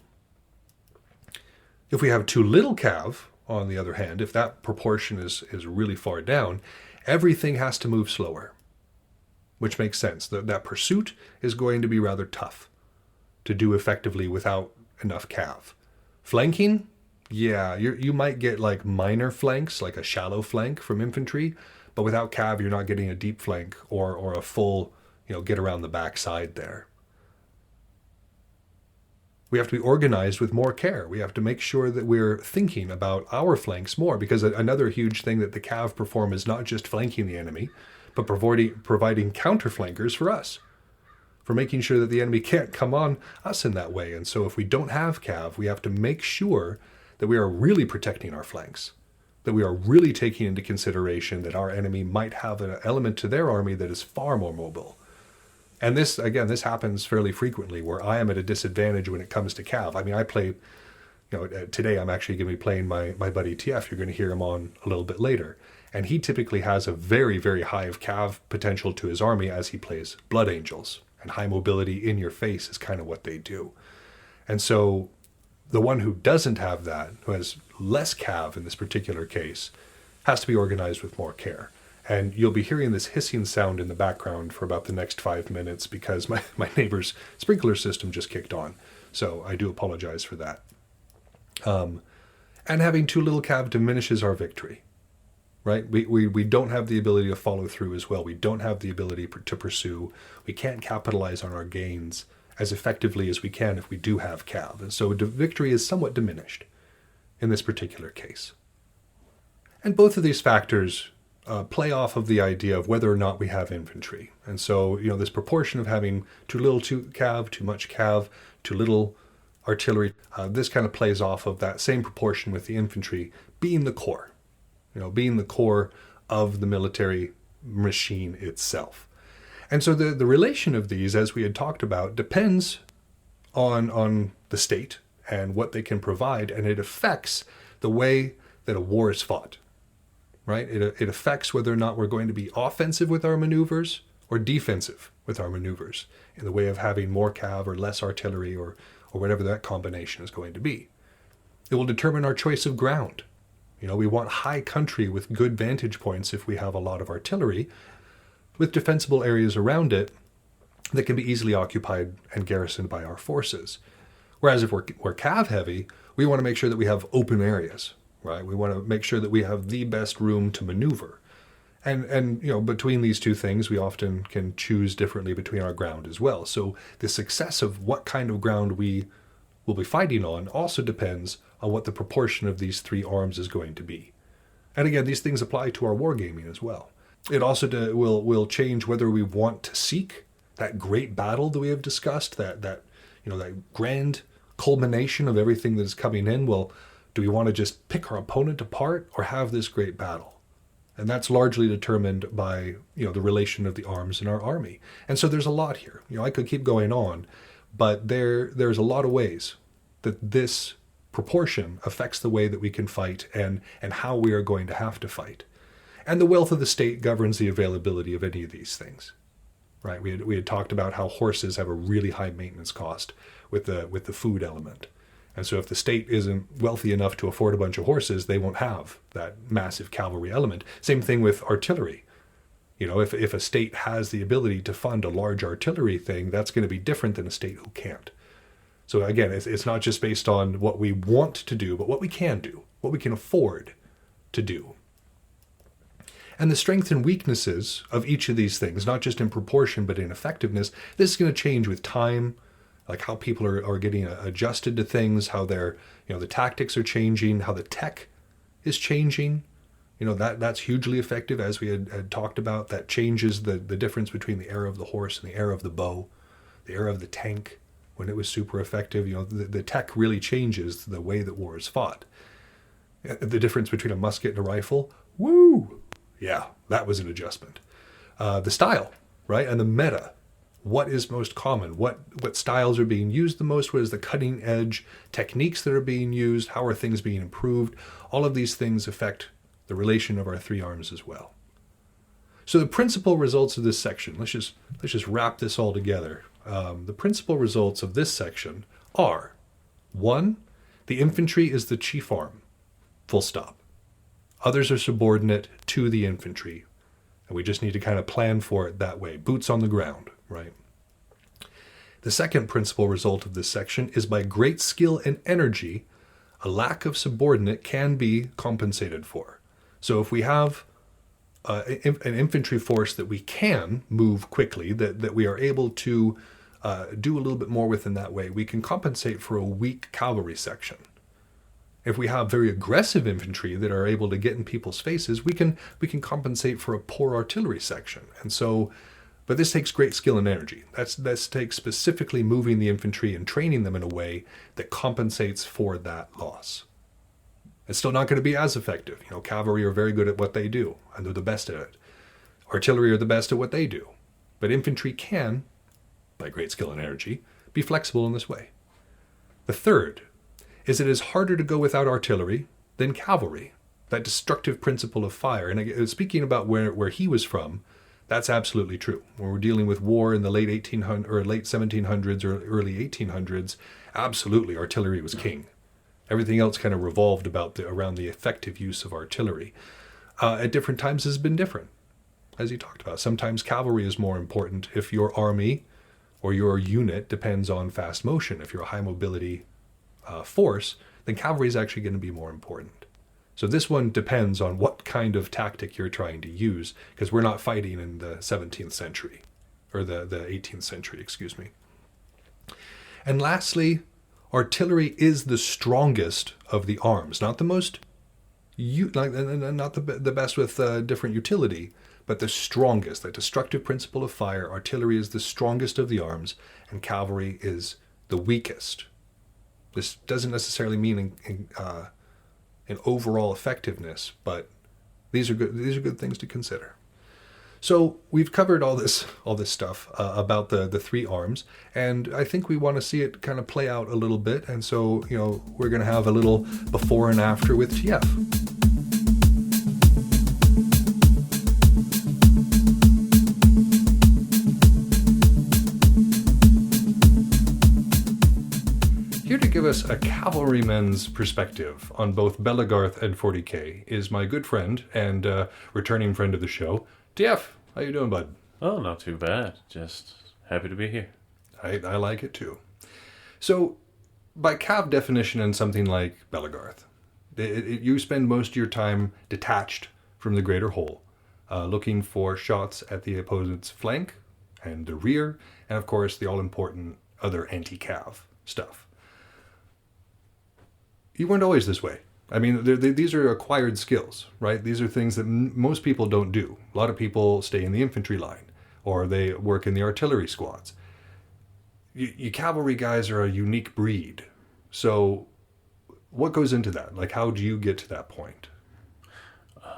If we have too little cav, on the other hand, if that proportion is really far down, everything has to move slower, which makes sense. That pursuit is going to be rather tough to do effectively without enough cav. Flanking, yeah, you might get like minor flanks, like a shallow flank from infantry, but without cav, you're not getting a deep flank or a full, get around the backside there. We have to be organized with more care. We have to make sure that we're thinking about our flanks more, because another huge thing that the cav perform is not just flanking the enemy, but providing counterflankers for us, for making sure that the enemy can't come on us in that way. And so if we don't have cav, we have to make sure that we are really protecting our flanks, that we are really taking into consideration that our enemy might have an element to their army that is far more mobile. And this happens fairly frequently, where I am at a disadvantage when it comes to cav. I mean, I play, today I'm actually going to be playing my buddy TF. You're going to hear him on a little bit later. And he typically has a very, very high of cav potential to his army as he plays Blood Angels. And high mobility in your face is kind of what they do. And so the one who doesn't have that, who has less cav in this particular case, has to be organized with more care. And you'll be hearing this hissing sound in the background for about the next 5 minutes because my neighbor's sprinkler system just kicked on. So I do apologize for that. And having too little cav diminishes our victory, right? We don't have the ability to follow through as well. We don't have the ability to pursue. We can't capitalize on our gains as effectively as we can if we do have cav. And so victory is somewhat diminished in this particular case. And both of these factors play off of the idea of whether or not we have infantry. And so, this proportion of having too little cav, too much cav, too little artillery, this kind of plays off of that same proportion with the infantry being the core, being the core of the military machine itself. And so the relation of these, as we had talked about, depends on the state and what they can provide, and it affects the way that a war is fought. Right? It affects whether or not we're going to be offensive with our maneuvers or defensive with our maneuvers in the way of having more cav or less artillery or whatever that combination is going to be. It will determine our choice of ground. We want high country with good vantage points if we have a lot of artillery, with defensible areas around it that can be easily occupied and garrisoned by our forces. Whereas if we're cav heavy, we want to make sure that we have open areas. Right? We want to make sure that we have the best room to maneuver. And between these two things, we often can choose differently between our ground as well. So the success of what kind of ground we will be fighting on also depends on what the proportion of these three arms is going to be. And again, these things apply to our wargaming as well. It also will change whether we want to seek that great battle that we have discussed, that grand culmination of everything that is coming in? Well, do we want to just pick our opponent apart or have this great battle? And that's largely determined by, the relation of the arms in our army. And so there's a lot here. I could keep going on, but there's a lot of ways that this proportion affects the way that we can fight and how we are going to have to fight. And the wealth of the state governs the availability of any of these things. Right? We had talked about how horses have a really high maintenance cost with the food element. And so if the state isn't wealthy enough to afford a bunch of horses, they won't have that massive cavalry element. Same thing with artillery. If a state has the ability to fund a large artillery thing, that's going to be different than a state who can't. So again, it's not just based on what we want to do, but what we can do, what we can afford to do. And the strengths and weaknesses of each of these things, not just in proportion, but in effectiveness, this is going to change with time, like how people are getting adjusted to things, how the tactics are changing, how the tech is changing. That's hugely effective, as we had talked about. That changes the difference between the era of the horse and the era of the bow, the era of the tank, when it was super effective. The tech really changes the way that war is fought. The difference between a musket and a rifle, woo! Yeah, that was an adjustment. The style, right? And the meta. What is most common? What styles are being used the most? What is the cutting edge techniques that are being used? How are things being improved? All of these things affect the relation of our three arms as well. So the principal results of this section, let's just wrap this all together. The principal results of this section are: 1, the infantry is the chief arm, full stop. Others are subordinate to the infantry, and we just need to kind of plan for it that way. Boots on the ground, right? The second principal result of this section is by great skill and energy, a lack of subordinate can be compensated for. So if we have an infantry force that we can move quickly, that we are able to do a little bit more with in that way, we can compensate for a weak cavalry section. If we have very aggressive infantry that are able to get in people's faces, we can compensate for a poor artillery section. And so, but this takes great skill and energy. This takes specifically moving the infantry and training them in a way that compensates for that loss. It's still not going to be as effective. Cavalry are very good at what they do, and they're the best at it. Artillery are the best at what they do. But infantry can, by great skill and energy, be flexible in this way. The third is it is harder to go without artillery than cavalry. That destructive principle of fire. And speaking about where he was from, that's absolutely true. When we're dealing with war in the late 1800s or late 1700s or early 1800s, absolutely artillery was king. Everything else kind of revolved around the effective use of artillery. At different times has been different, as you talked about. Sometimes cavalry is more important if your army or your unit depends on fast motion. If you're a high mobility force, then cavalry is actually going to be more important. So this one depends on what kind of tactic you're trying to use, because we're not fighting in the 17th century, or the 18th century, excuse me. And lastly, artillery is the strongest of the arms, not the most, not the best with different utility, but the strongest. That destructive principle of fire, artillery is the strongest of the arms, and cavalry is the weakest. This doesn't necessarily mean in overall effectiveness, but these are good things to consider. So we've covered all this stuff about the three arms, and I think we want to see it kind of play out a little bit. And so we're going to have a little before and after with TF. Here to give us a cavalryman's perspective on both Belagarth and 40K is my good friend and returning friend of the show, TF. How you doing, bud? Oh, not too bad. Just happy to be here. I like it too. So, by cav definition in something like Belagarth, you spend most of your time detached from the greater whole, looking for shots at the opponent's flank and the rear, and of course the all-important other anti-cav stuff. You weren't always this way. I mean, these are acquired skills, right? These are things that most people don't do. A lot of people stay in the infantry line, or they work in the artillery squads. You cavalry guys are a unique breed, So what goes into that? Like, how do you get to that point?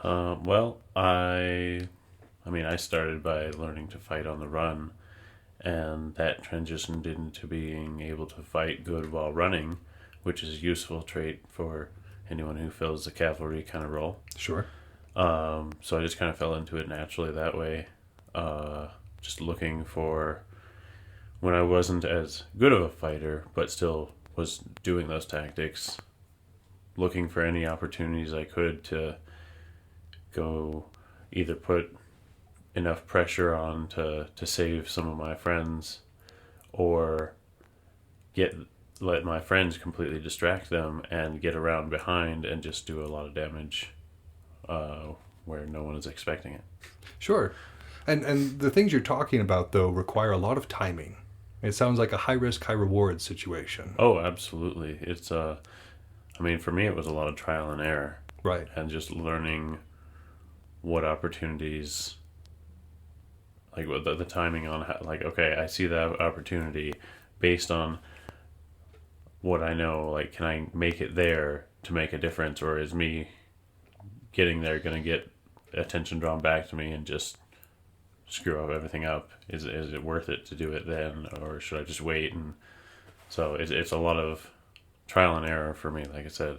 Well, I mean, I started by learning to fight on the run, and that transitioned into being able to fight good while running, which is a useful trait for anyone who fills the cavalry kind of role. Sure. So I just kind of fell into it naturally that way. Just looking for when I wasn't as good of a fighter, but still was doing those tactics, looking for any opportunities I could to go either put enough pressure on to save some of my friends, or let my friends completely distract them and get around behind and just do a lot of damage where no one is expecting it. Sure. And the things you're talking about, though, require a lot of timing. It sounds like a high-risk, high-reward situation. Oh, absolutely. It's, I mean, for me, it was a lot of trial and error. Right. And just learning what opportunities, like what the timing on, how, like, okay, I see that opportunity based on what I know. Like, can I make it there to make a difference, or is me getting there going to get attention drawn back to me and just screw everything up? Is it worth it to do it then, or should I just wait? And so it's a lot of trial and error for me, like I said.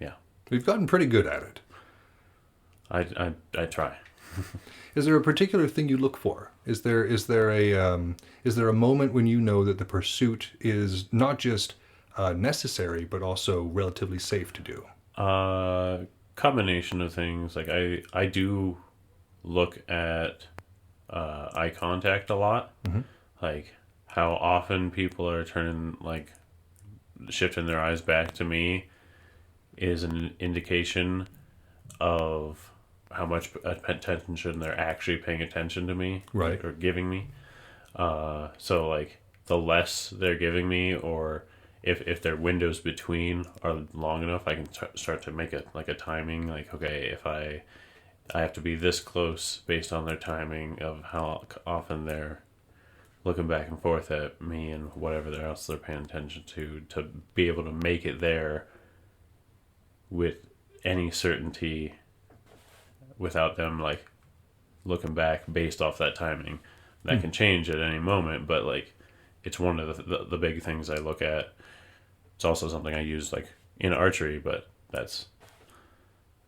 Yeah. We've gotten pretty good at it. I try. Is there a particular thing you look for? Is there a moment when you know that the pursuit is not just necessary but also relatively safe to do? Combination of things. Like I do look at eye contact a lot. Mm-hmm. Like how often people are shifting their eyes back to me is an indication of how much attention they're actually paying attention to me, right, or giving me. So like the less they're giving me, or if their windows between are long enough, I can start to make a timing. Like, okay, if I have to be this close based on their timing of how often they're looking back and forth at me and whatever else they're paying attention to be able to make it there with any certainty without them like looking back based off that timing. That can change at any moment, but like it's one of the big things I look at. It's also something I use like in archery, but that's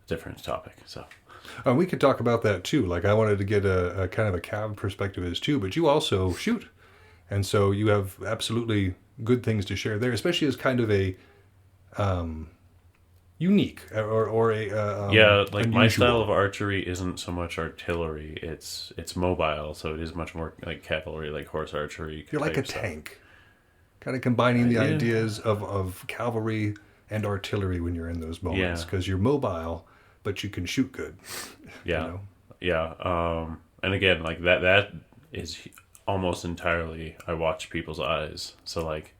a different topic. So we could talk about that too. Like I wanted to get a kind of a cav perspective as too, but you also shoot, and so you have absolutely good things to share there, especially as kind of a unique or a like unusual. My style of archery isn't so much artillery. It's mobile, so it is much more like cavalry, like horse archery. You're like a tank, kind of combining the ideas of cavalry and artillery when you're in those moments, because you're mobile, but you can shoot good. Yeah, and again, like that is almost entirely I watch people's eyes. So like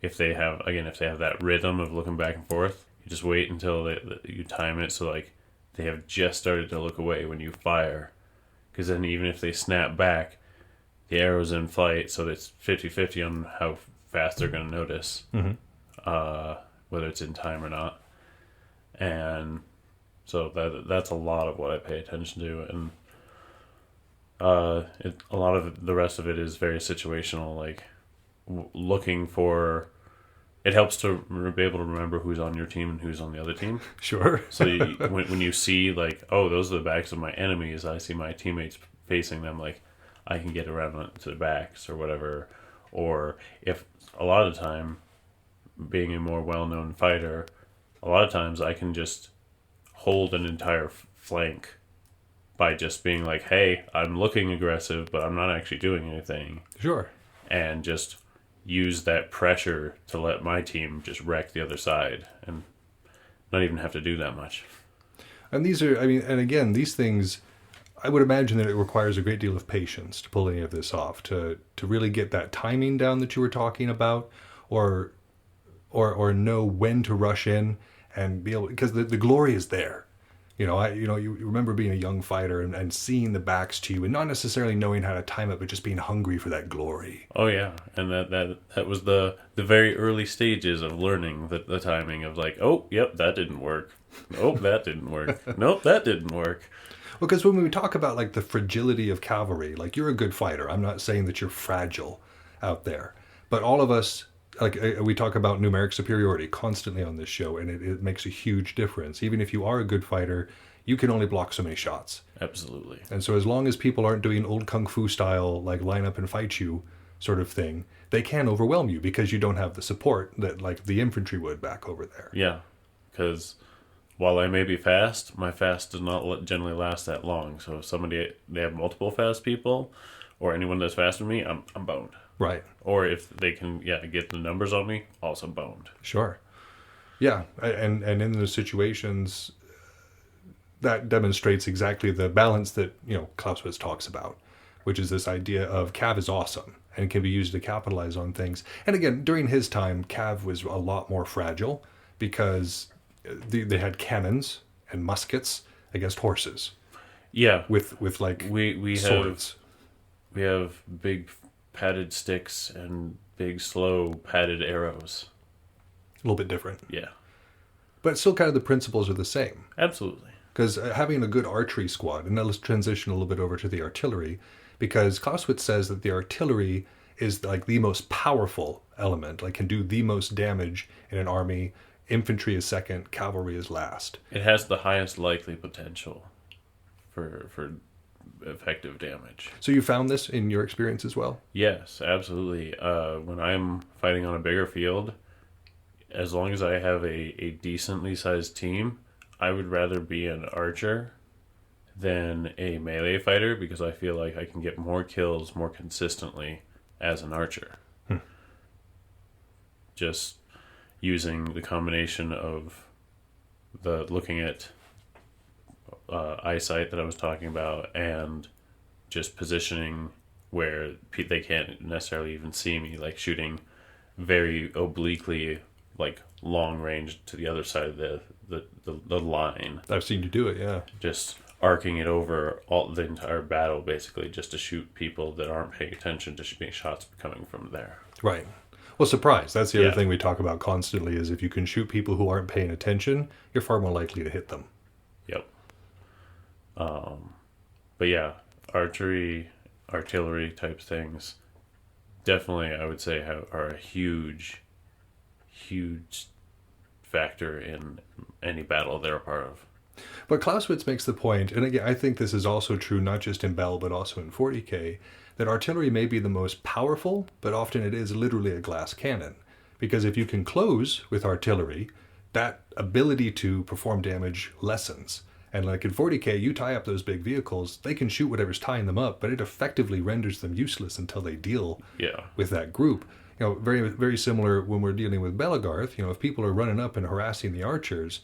if they have that rhythm of looking back and forth, you just wait until you time it so like they have just started to look away when you fire, because then even if they snap back, the arrow's in flight, so it's 50-50 on how fast they're going to notice, whether it's in time or not. And so that's a lot of what I pay attention to, and a lot of the rest of it is very situational, like looking for. It helps to be able to remember who's on your team and who's on the other team. Sure. So when you see like, oh, those are the backs of my enemies, I see my teammates facing them, like I can get around to the backs or whatever. Or if a lot of the time, being a more well-known fighter, a lot of times I can just hold an entire flank by just being like, hey, I'm looking aggressive, but I'm not actually doing anything. Sure. And just use that pressure to let my team just wreck the other side and not even have to do that much. And these are, I mean, and again, these things, I would imagine that it requires a great deal of patience to pull any of this off, to really get that timing down that you were talking about, or know when to rush in and be able, because the glory is there. You remember being a young fighter and seeing the backs to you and not necessarily knowing how to time it, but just being hungry for that glory. Oh yeah, and that was the very early stages of learning the timing of like, oh, yep, that didn't work. Oh, that didn't work. Nope, that didn't work. Well, because when we talk about like the fragility of cavalry, like you're a good fighter. I'm not saying that you're fragile out there, but all of us, like we talk about numeric superiority constantly on this show, and it makes a huge difference. Even if you are a good fighter, you can only block so many shots. Absolutely. And so as long as people aren't doing old kung fu style, like line up and fight you sort of thing, they can overwhelm you because you don't have the support that like the infantry would back over there. Yeah, because while I may be fast, my fast does not generally last that long. So if they have multiple fast people, or anyone that's faster than me, I'm boned. Right. Or if they can, get the numbers on me, also boned. Sure. Yeah, and in those situations, that demonstrates exactly the balance that, Clausewitz talks about, which is this idea of Cav is awesome and can be used to capitalize on things. And again, during his time, Cav was a lot more fragile because they had cannons and muskets against horses. Yeah. With like we swords. We have big padded sticks and big slow padded arrows. A little bit different. Yeah. But still kind of the principles are the same. Absolutely. Because having a good archery squad, and now let's transition a little bit over to the artillery, because Clausewitz says that the artillery is like the most powerful element, like can do the most damage in an army. Infantry is second, cavalry is last. It has the highest likely potential for effective damage. So you found this in your experience as well? Yes, absolutely. When I'm fighting on a bigger field, as long as I have a decently sized team, I would rather be an archer than a melee fighter because I feel like I can get more kills more consistently as an archer. Just using the combination of the looking at eyesight that I was talking about and just positioning where they can't necessarily even see me, like shooting very obliquely, like long range to the other side of the line. I've seen you do it, yeah. Just arcing it over the entire battle, basically, just to shoot people that aren't paying attention to being shots coming from there. Right. Well, surprise. That's the other thing we talk about constantly is if you can shoot people who aren't paying attention, you're far more likely to hit them. Yep. But yeah, archery, artillery type things, definitely I would say are a huge factor in any battle they're a part of. But Clausewitz makes the point, and again, I think this is also true not just in Bell, but also in 40K, that artillery may be the most powerful, but often it is literally a glass cannon. Because if you can close with artillery, that ability to perform damage lessens. And like in 40K, you tie up those big vehicles, they can shoot whatever's tying them up, but it effectively renders them useless until they deal with that group. Very, very similar when we're dealing with Belagarth. If people are running up and harassing the archers,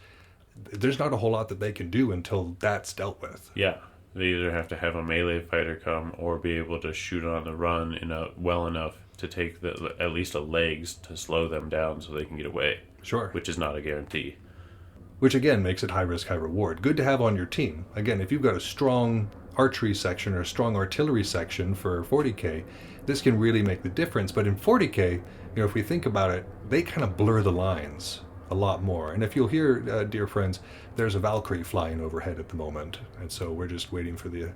there's not a whole lot that they can do until that's dealt with. Yeah. They either have to have a melee fighter come or be able to shoot on the run well enough to take at least a legs to slow them down so they can get away. Sure. Which is not a guarantee. Which again makes it high risk, high reward. Good to have on your team. Again, if you've got a strong archery section or a strong artillery section for 40K, this can really make the difference. But in 40K, if we think about it, they kind of blur the lines a lot more. And if you'll hear, dear friends, there's a Valkyrie flying overhead at the moment, and so we're just waiting for the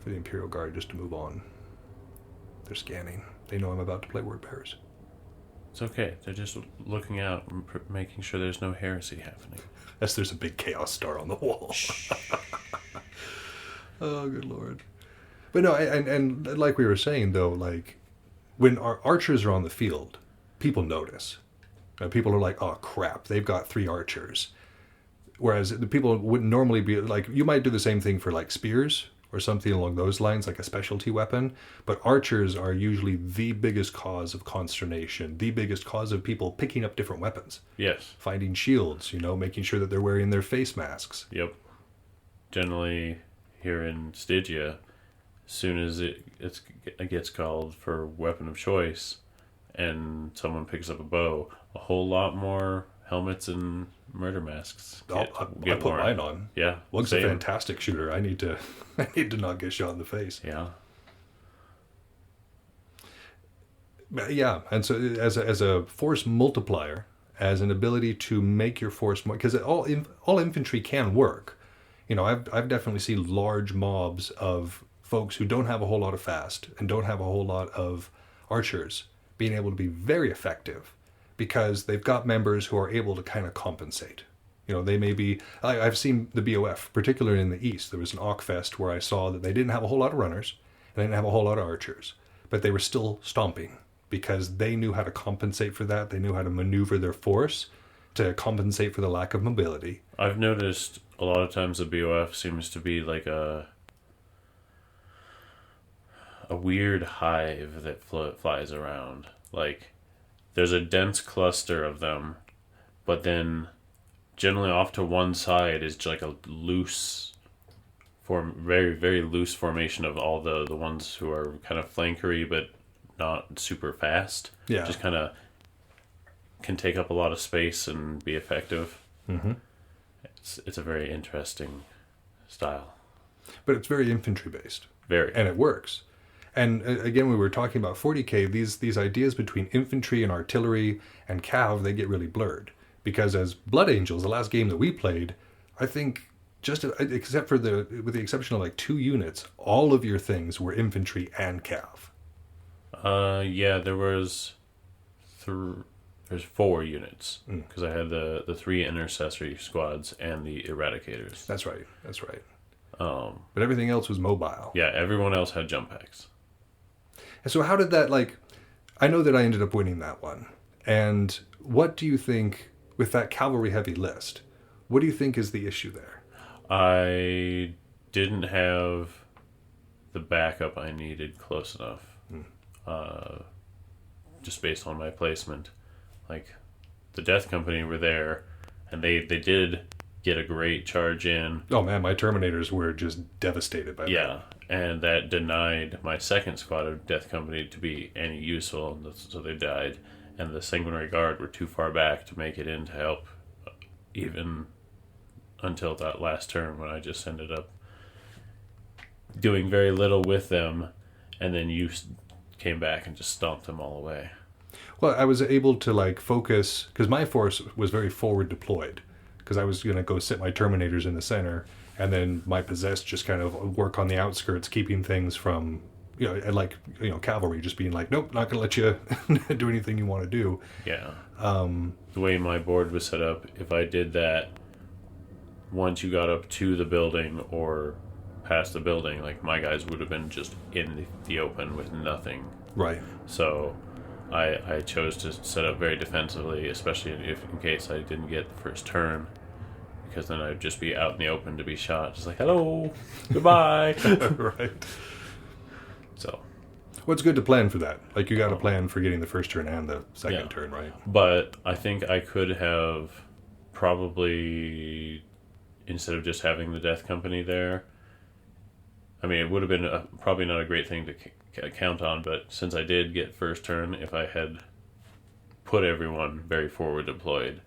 Imperial Guard just to move on. They're scanning. They know I'm about to play word pairs. It's okay. They're just looking out and making sure there's no heresy happening. Yes, there's a big Chaos Star on the wall. Oh, good Lord. But no, and like we were saying, though, like, when our archers are on the field, people notice. People are like, oh, crap, they've got 3 archers. Whereas the people wouldn't normally be, like, you might do the same thing for, like, spears or something along those lines, like a specialty weapon. But archers are usually the biggest cause of consternation, the biggest cause of people picking up different weapons. Yes. Finding shields, making sure that they're wearing their face masks. Yep. Generally, here in Stygia, as soon as it gets called for weapon of choice and someone picks up a bow, a whole lot more helmets and murder masks I get put worn. mine on. Yeah. Lug's a same. fantastic shooter. I need to not get shot in the face. Yeah. Yeah, and so as a force multiplier, as an ability to make your force more, because all infantry can work. You know, I've definitely seen large mobs of folks who don't have a whole lot of fast and don't have a whole lot of archers being able to be very effective because they've got members who are able to kind of compensate. You know, they may be. I've seen the BOF, particularly in the East. There was an Ockfest where I saw that they didn't have a whole lot of runners and they didn't have a whole lot of archers, but they were still stomping because they knew how to compensate for that. They knew how to maneuver their force to compensate for the lack of mobility. I've noticed a lot of times the BOF seems to be like a weird hive that flies around. Like, there's a dense cluster of them, but then generally off to one side is like a loose very, very loose formation of all the ones who are kind of flankery but not super fast. Yeah. Just kind of can take up a lot of space and be effective. Mm-hmm. It's a very interesting style. But it's very infantry based. Very. And it works. And again, we were talking about 40K, these ideas between infantry and artillery and cav, they get really blurred. Because as Blood Angels, the last game that we played, I think just except for with the exception of like 2 units, all of your things were infantry and cav. Yeah, there's 4 units because I had the 3 intercessory squads and the eradicators. That's right. But everything else was mobile. Yeah, everyone else had jump packs. And so how did that, like, I know that I ended up winning that one. And what do you think, with that cavalry heavy list, what do you think is the issue there? I didn't have the backup I needed close enough. Just based on my placement. Like, the Death Company were there, and they did get a great charge in. Oh man, my Terminators were just devastated by that. Yeah, and that denied my second squad of Death Company to be any useful, so they died. And the Sanguinary Guard were too far back to make it in to help, even until that last turn when I just ended up doing very little with them, and then you came back and just stomped them all away. Well, I was able to like focus, because my force was very forward deployed, because I was going to go sit my Terminators in the center, and then my Possessed just kind of work on the outskirts, keeping things from, you know, and like, you know, cavalry just being like, nope, not going to let you do anything you want to do. Yeah. The way my board was set up, if I did that, once you got up to the building or past the building, like, my guys would have been just in the open with nothing. Right. So I chose to set up very defensively, especially in case I didn't get the first turn, because then I'd just be out in the open to be shot, just like, hello, goodbye. Right. So, well, it's good to plan for that. Like, you got to plan for getting the first turn and the second turn, right? But I think I could have probably, instead of just having the Death Company there, I mean, it would have been probably not a great thing to count on, but since I did get first turn, if I had put everyone very forward deployed,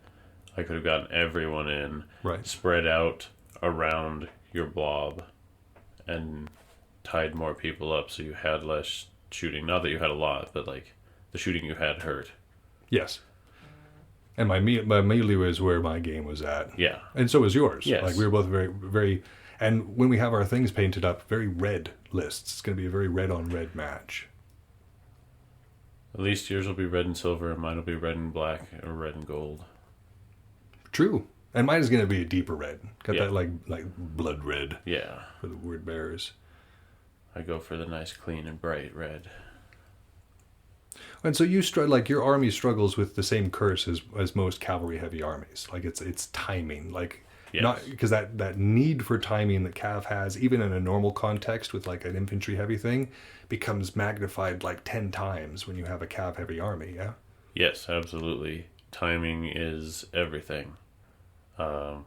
I could have gotten everyone in, Right. spread out around your blob, and tied more people up so you had less shooting. Not that you had a lot, but like the shooting you had hurt. Yes. And my melee was where my game was at. Yeah. And so was yours. Yes. Like, we were both very, very... And when we have our things painted up, very red lists. It's going to be a very red on red match. At least yours will be red and silver, and mine will be red and black, or red and gold. True. And mine is going to be a deeper red. Got Yeah. that like blood red Yeah. for the word bearers. I go for the nice, clean, and bright red. And so you like your army struggles with the same curse as most cavalry heavy armies. Like, it's timing. Like, Yes. not because that need for timing that Cav has, even in a normal context with like an infantry heavy thing, becomes magnified like 10 times when you have a Cav heavy army. Yeah. Yes, absolutely. Timing is everything. Like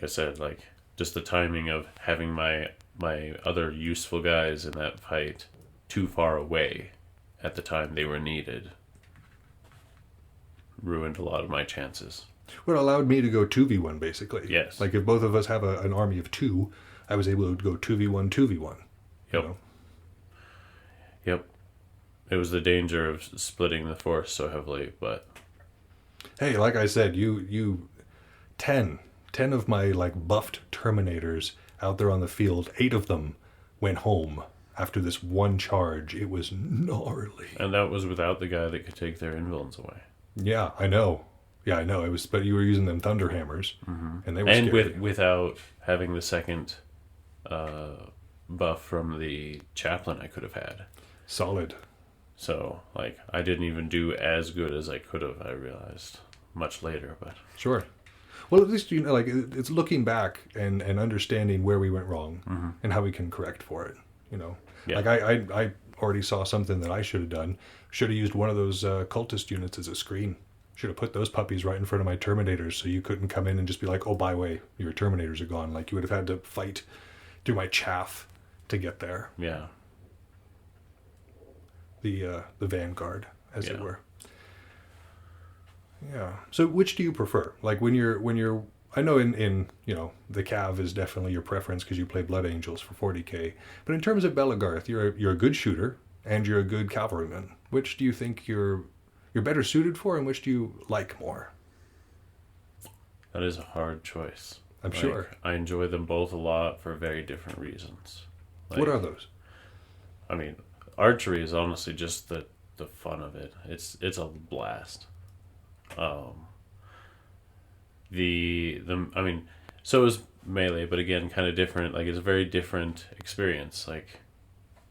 I said, like, just the timing of having my other useful guys in that fight too far away at the time they were needed ruined a lot of my chances. What allowed me to go 2v1, basically. Yes. Like, if both of us have an army of 2, I was able to go 2v1, 2v1. Yep. You know? Yep. It was the danger of splitting the force so heavily, but... Hey, like I said, you 10 of my, like, buffed Terminators out there on the field, 8 of them went home after this one charge. It was gnarly. And that was without the guy that could take their invillains away. Yeah, I know. Yeah, I know. It was, but you were using them thunder hammers, and they were scary. Without having the second buff from the chaplain I could have had. Solid. So, like, I didn't even do as good as I could have, I realized much later, but... Sure. Well, at least, you know, like, it's looking back and understanding where we went wrong and how we can correct for it, you know. Yeah. Like, I already saw something that I should have done. Should have used one of those cultist units as a screen. Should have put those puppies right in front of my Terminators so you couldn't come in and just be like, oh, by the way, your Terminators are gone. Like, you would have had to fight through my chaff to get there. Yeah. The Vanguard, as it Yeah. were. Yeah. So which do you prefer? Like, when you're I know in you know, the Cav is definitely your preference because you play Blood Angels for 40k. But in terms of Belagarth, you're a good shooter and you're a good cavalryman. Which do you think you're better suited for, and which do you like more? That is a hard choice. I'm sure. I enjoy them both a lot for very different reasons. What are those? I mean, archery is honestly just the fun of it. It's a blast. I mean, so is melee, but again, kind of different. Like, it's a very different experience. Like,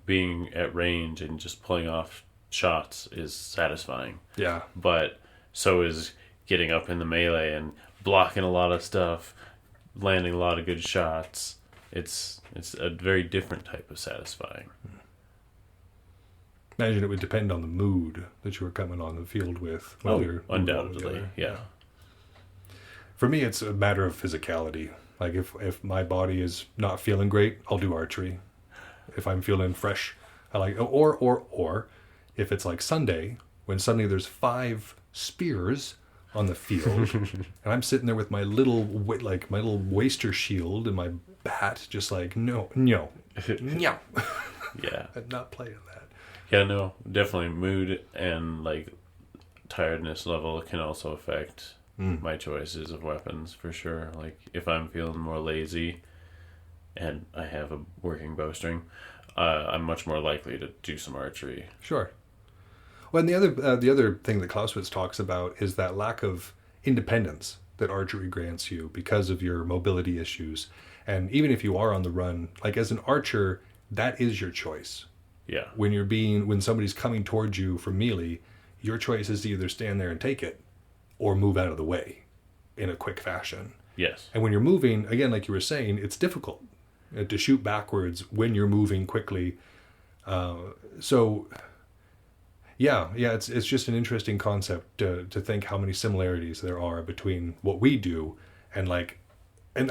being at range and just pulling off shots is satisfying. Yeah. But so is getting up in the melee and blocking a lot of stuff, landing a lot of good shots. It's a very different type of satisfying. Imagine it would depend on the mood that you were coming on the field with. Undoubtedly, yeah. For me, it's a matter of physicality. Like, if my body is not feeling great, I'll do archery. If I'm feeling fresh, I like, or if it's like Sunday, when suddenly there's 5 spears on the field, and I'm sitting there with my little waster shield and my bat, just like, no. Yeah. I'm not playing that. Yeah, no, definitely mood and, like, tiredness level can also affect my choices of weapons, for sure. Like, if I'm feeling more lazy and I have a working bowstring, I'm much more likely to do some archery. Sure. Well, and the other thing that Clausewitz talks about is that lack of independence that archery grants you because of your mobility issues. And even if you are on the run, like, as an archer, that is your choice. Yeah. When somebody's coming towards you from melee, your choice is to either stand there and take it or move out of the way in a quick fashion. Yes. And when you're moving, again, like you were saying, it's difficult to shoot backwards when you're moving quickly. It's just an interesting concept to think how many similarities there are between what we do and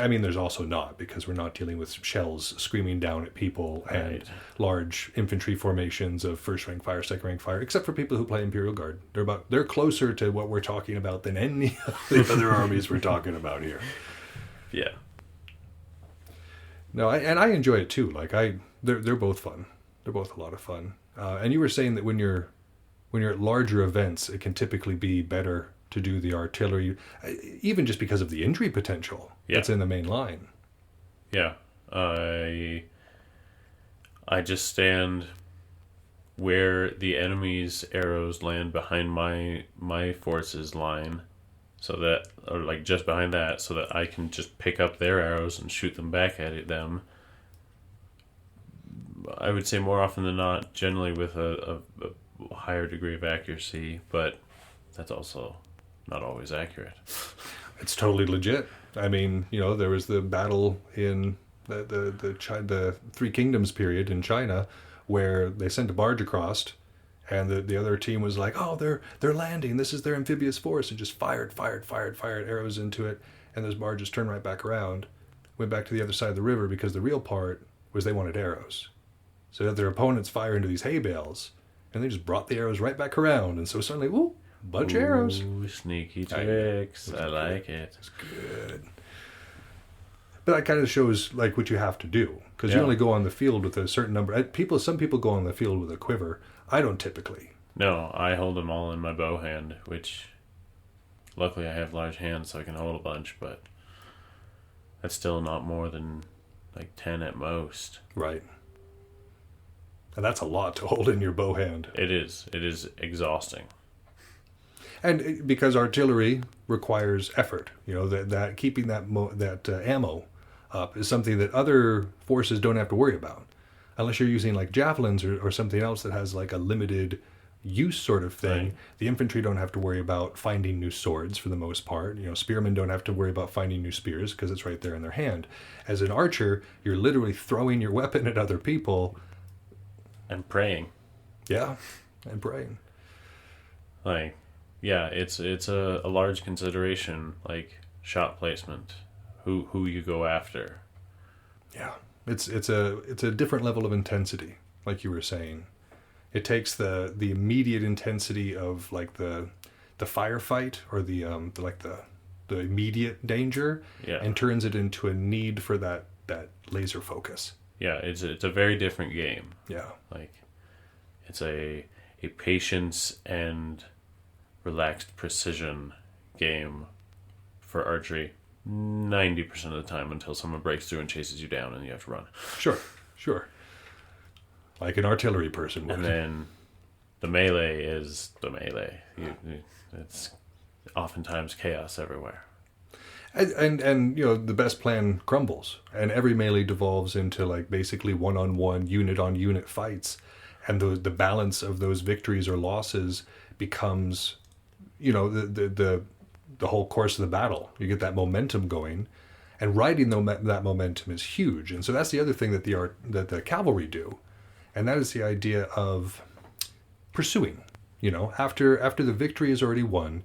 I mean, there's also not, because we're not dealing with shells screaming down at people and large infantry formations of first rank fire, second rank fire, except for people who play Imperial Guard. They're closer to what we're talking about than any of the other armies we're talking about here. Yeah. No, I enjoy it too. Like, they're both fun. They're both a lot of fun. And you were saying that when you're at larger events, it can typically be better to do the artillery, even just because of the injury potential that's in the main line. Yeah. I just stand where the enemy's arrows land behind my force's line, so that, or like just behind that, so that I can just pick up their arrows and shoot them back at them. I would say more often than not, generally with a higher degree of accuracy, but that's also not always accurate. It's totally legit. I mean, you know, there was the battle in the Three Kingdoms period in China where they sent a barge across, and the other team was like, oh, they're landing, this is their amphibious force, and just fired arrows into it, and those barges turned right back around, went back to the other side of the river, because the real part was they wanted arrows. So that their opponents fire into these hay bales, and they just brought the arrows right back around, and so suddenly, Bunch of arrows. Ooh, sneaky tricks. I like it. It's good. But that kind of shows like what you have to do, because you only go on the field with a certain number. Some people go on the field with a quiver. I don't typically. No, I hold them all in my bow hand, which luckily I have large hands so I can hold a bunch, but that's still not more than like 10 at most. Right. And that's a lot to hold in your bow hand. It is. It is exhausting. And because artillery requires effort, that keeping that ammo up is something that other forces don't have to worry about, unless you're using like javelins or something else that has like a limited use sort of thing. Right. The infantry don't have to worry about finding new swords for the most part. Spearmen don't have to worry about finding new spears because it's right there in their hand. As an archer, you're literally throwing your weapon at other people and praying. Yeah, and praying. Like, yeah, it's a large consideration, like shot placement, who you go after. Yeah, it's a different level of intensity, like you were saying. It takes the immediate intensity of like the firefight or the immediate danger, and turns it into a need for that laser focus. Yeah, it's a very different game. Yeah, like it's a patience and relaxed precision game for archery 90% of the time, until someone breaks through and chases you down and you have to run. Sure. Like an artillery person would. And then the melee is the melee. It's oftentimes chaos everywhere. And the best plan crumbles, and every melee devolves into like basically one-on-one, unit-on-unit fights, and the balance of those victories or losses becomes, the whole course of the battle. You get that momentum going, and riding that momentum is huge. And so that's the other thing that the cavalry do, and that is the idea of pursuing. After the victory is already won,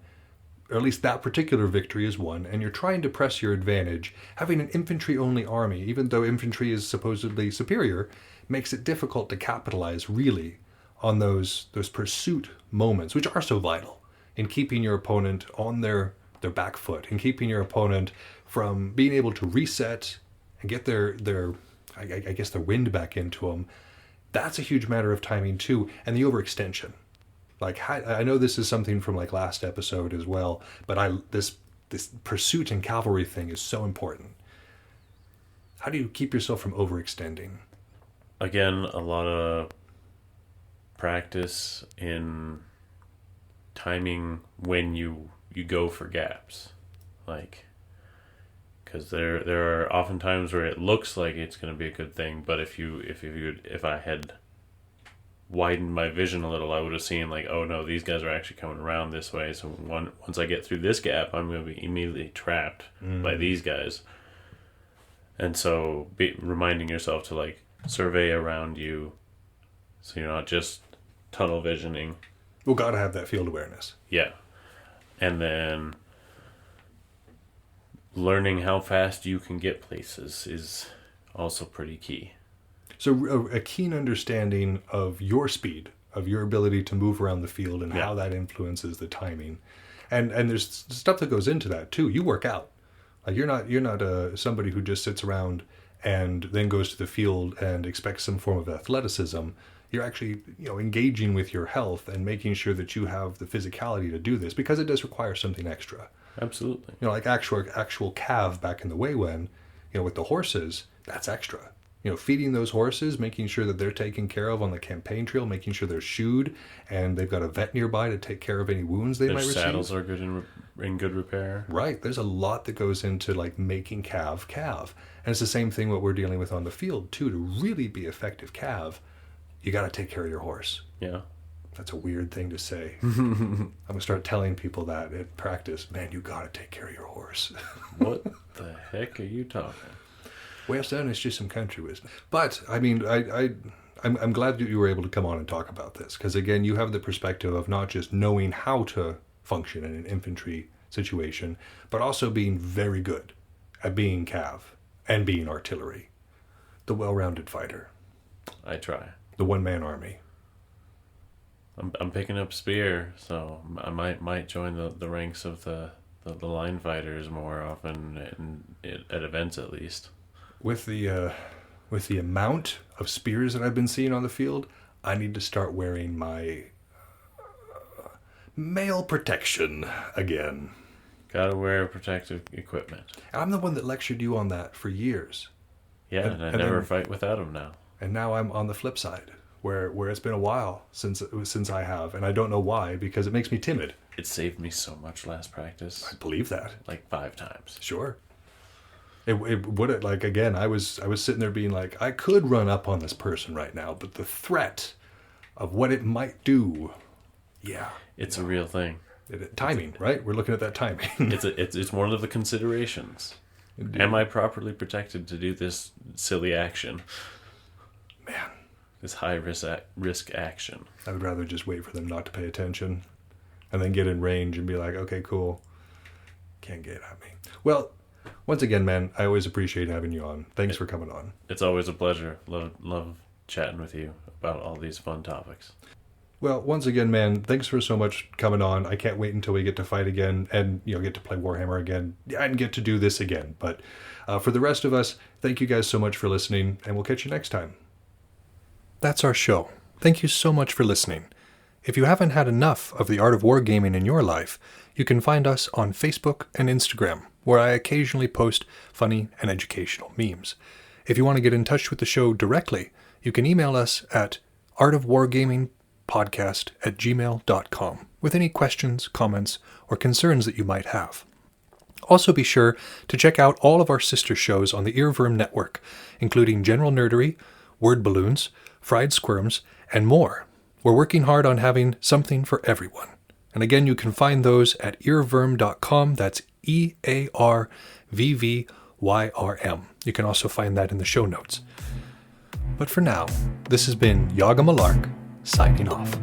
or at least that particular victory is won, and you're trying to press your advantage, having an infantry-only army, even though infantry is supposedly superior, makes it difficult to capitalize really on those pursuit moments, which are so vital in keeping your opponent on their back foot, and keeping your opponent from being able to reset and get their wind back into them. That's a huge matter of timing too, and the overextension. Like, I know this is something from like last episode as well, but this pursuit and cavalry thing is so important. How do you keep yourself from overextending? Again, a lot of practice in timing when you go for gaps, like, because there are often times where it looks like it's going to be a good thing, but if I had widened my vision a little, I would have seen like, oh no, these guys are actually coming around this way, so once I get through this gap, I'm going to be immediately trapped by these guys. And so reminding yourself to like survey around you, so you're not just tunnel visioning. Well, gotta have that field awareness. Yeah. And then learning how fast you can get places is also pretty key. So a keen understanding of your speed, of your ability to move around the field, and how that influences the timing. And there's stuff that goes into that too. You work out. Like you're not somebody who just sits around and then goes to the field and expects some form of athleticism. You're actually engaging with your health and making sure that you have the physicality to do this, because it does require something extra. Absolutely. Like actual cav back in the way when, with the horses, that's extra. Feeding those horses, making sure that they're taken care of on the campaign trail, making sure they're shoed, and they've got a vet nearby to take care of any wounds they might receive. Their saddles are good in good repair. Right. There's a lot that goes into like making cav. And it's the same thing what we're dealing with on the field too. To really be effective cav, you got to take care of your horse. Yeah. That's a weird thing to say. I'm going to start telling people that at practice. Man, you got to take care of your horse. What the heck are you talking? Well, son, it's just some country wisdom. But, I mean, I'm glad that you were able to come on and talk about this. Because, again, you have the perspective of not just knowing how to function in an infantry situation, but also being very good at being cav and being artillery. The well-rounded fighter. I try. The one-man army. I'm picking up spear, so I might join the ranks of the line fighters more often at events at least. With the amount of spears that I've been seeing on the field, I need to start wearing my mail protection again. Gotta wear protective equipment. I'm the one that lectured you on that for years. Yeah, and I never fight without them now. And now I'm on the flip side, where it's been a while since I have, and I don't know why, because it makes me timid. It saved me so much last practice. I believe that. Like 5 times. Sure. It would, like, again, I was sitting there being like, I could run up on this person right now, but the threat of what it might do, yeah. It's a real thing. Timing, right? We're looking at that timing. It's one of the considerations. Indeed. Am I properly protected to do this silly action? Man. This high risk action. I would rather just wait for them not to pay attention and then get in range and be like, okay, cool. Can't get at me. Well, once again, man, I always appreciate having you on. Thanks for coming on. It's always a pleasure. Love chatting with you about all these fun topics. Well, once again, man, thanks for so much coming on. I can't wait until we get to fight again and, get to play Warhammer again and get to do this again. But for the rest of us, thank you guys so much for listening, and we'll catch you next time. That's our show. Thank you so much for listening. If you haven't had enough of the art of wargaming in your life, you can find us on Facebook and Instagram, where I occasionally post funny and educational memes. If you want to get in touch with the show directly, you can email us at artofwargamingpodcast@gmail.com with any questions, comments, or concerns that you might have. Also be sure to check out all of our sister shows on the Earworm Network, including General Nerdery, Word Balloons, Fried Squirms, and more. We're working hard on having something for everyone. And again, you can find those at earworm.com. That's EARVVYRM. You can also find that in the show notes. But for now, this has been Yaga Malark, signing off.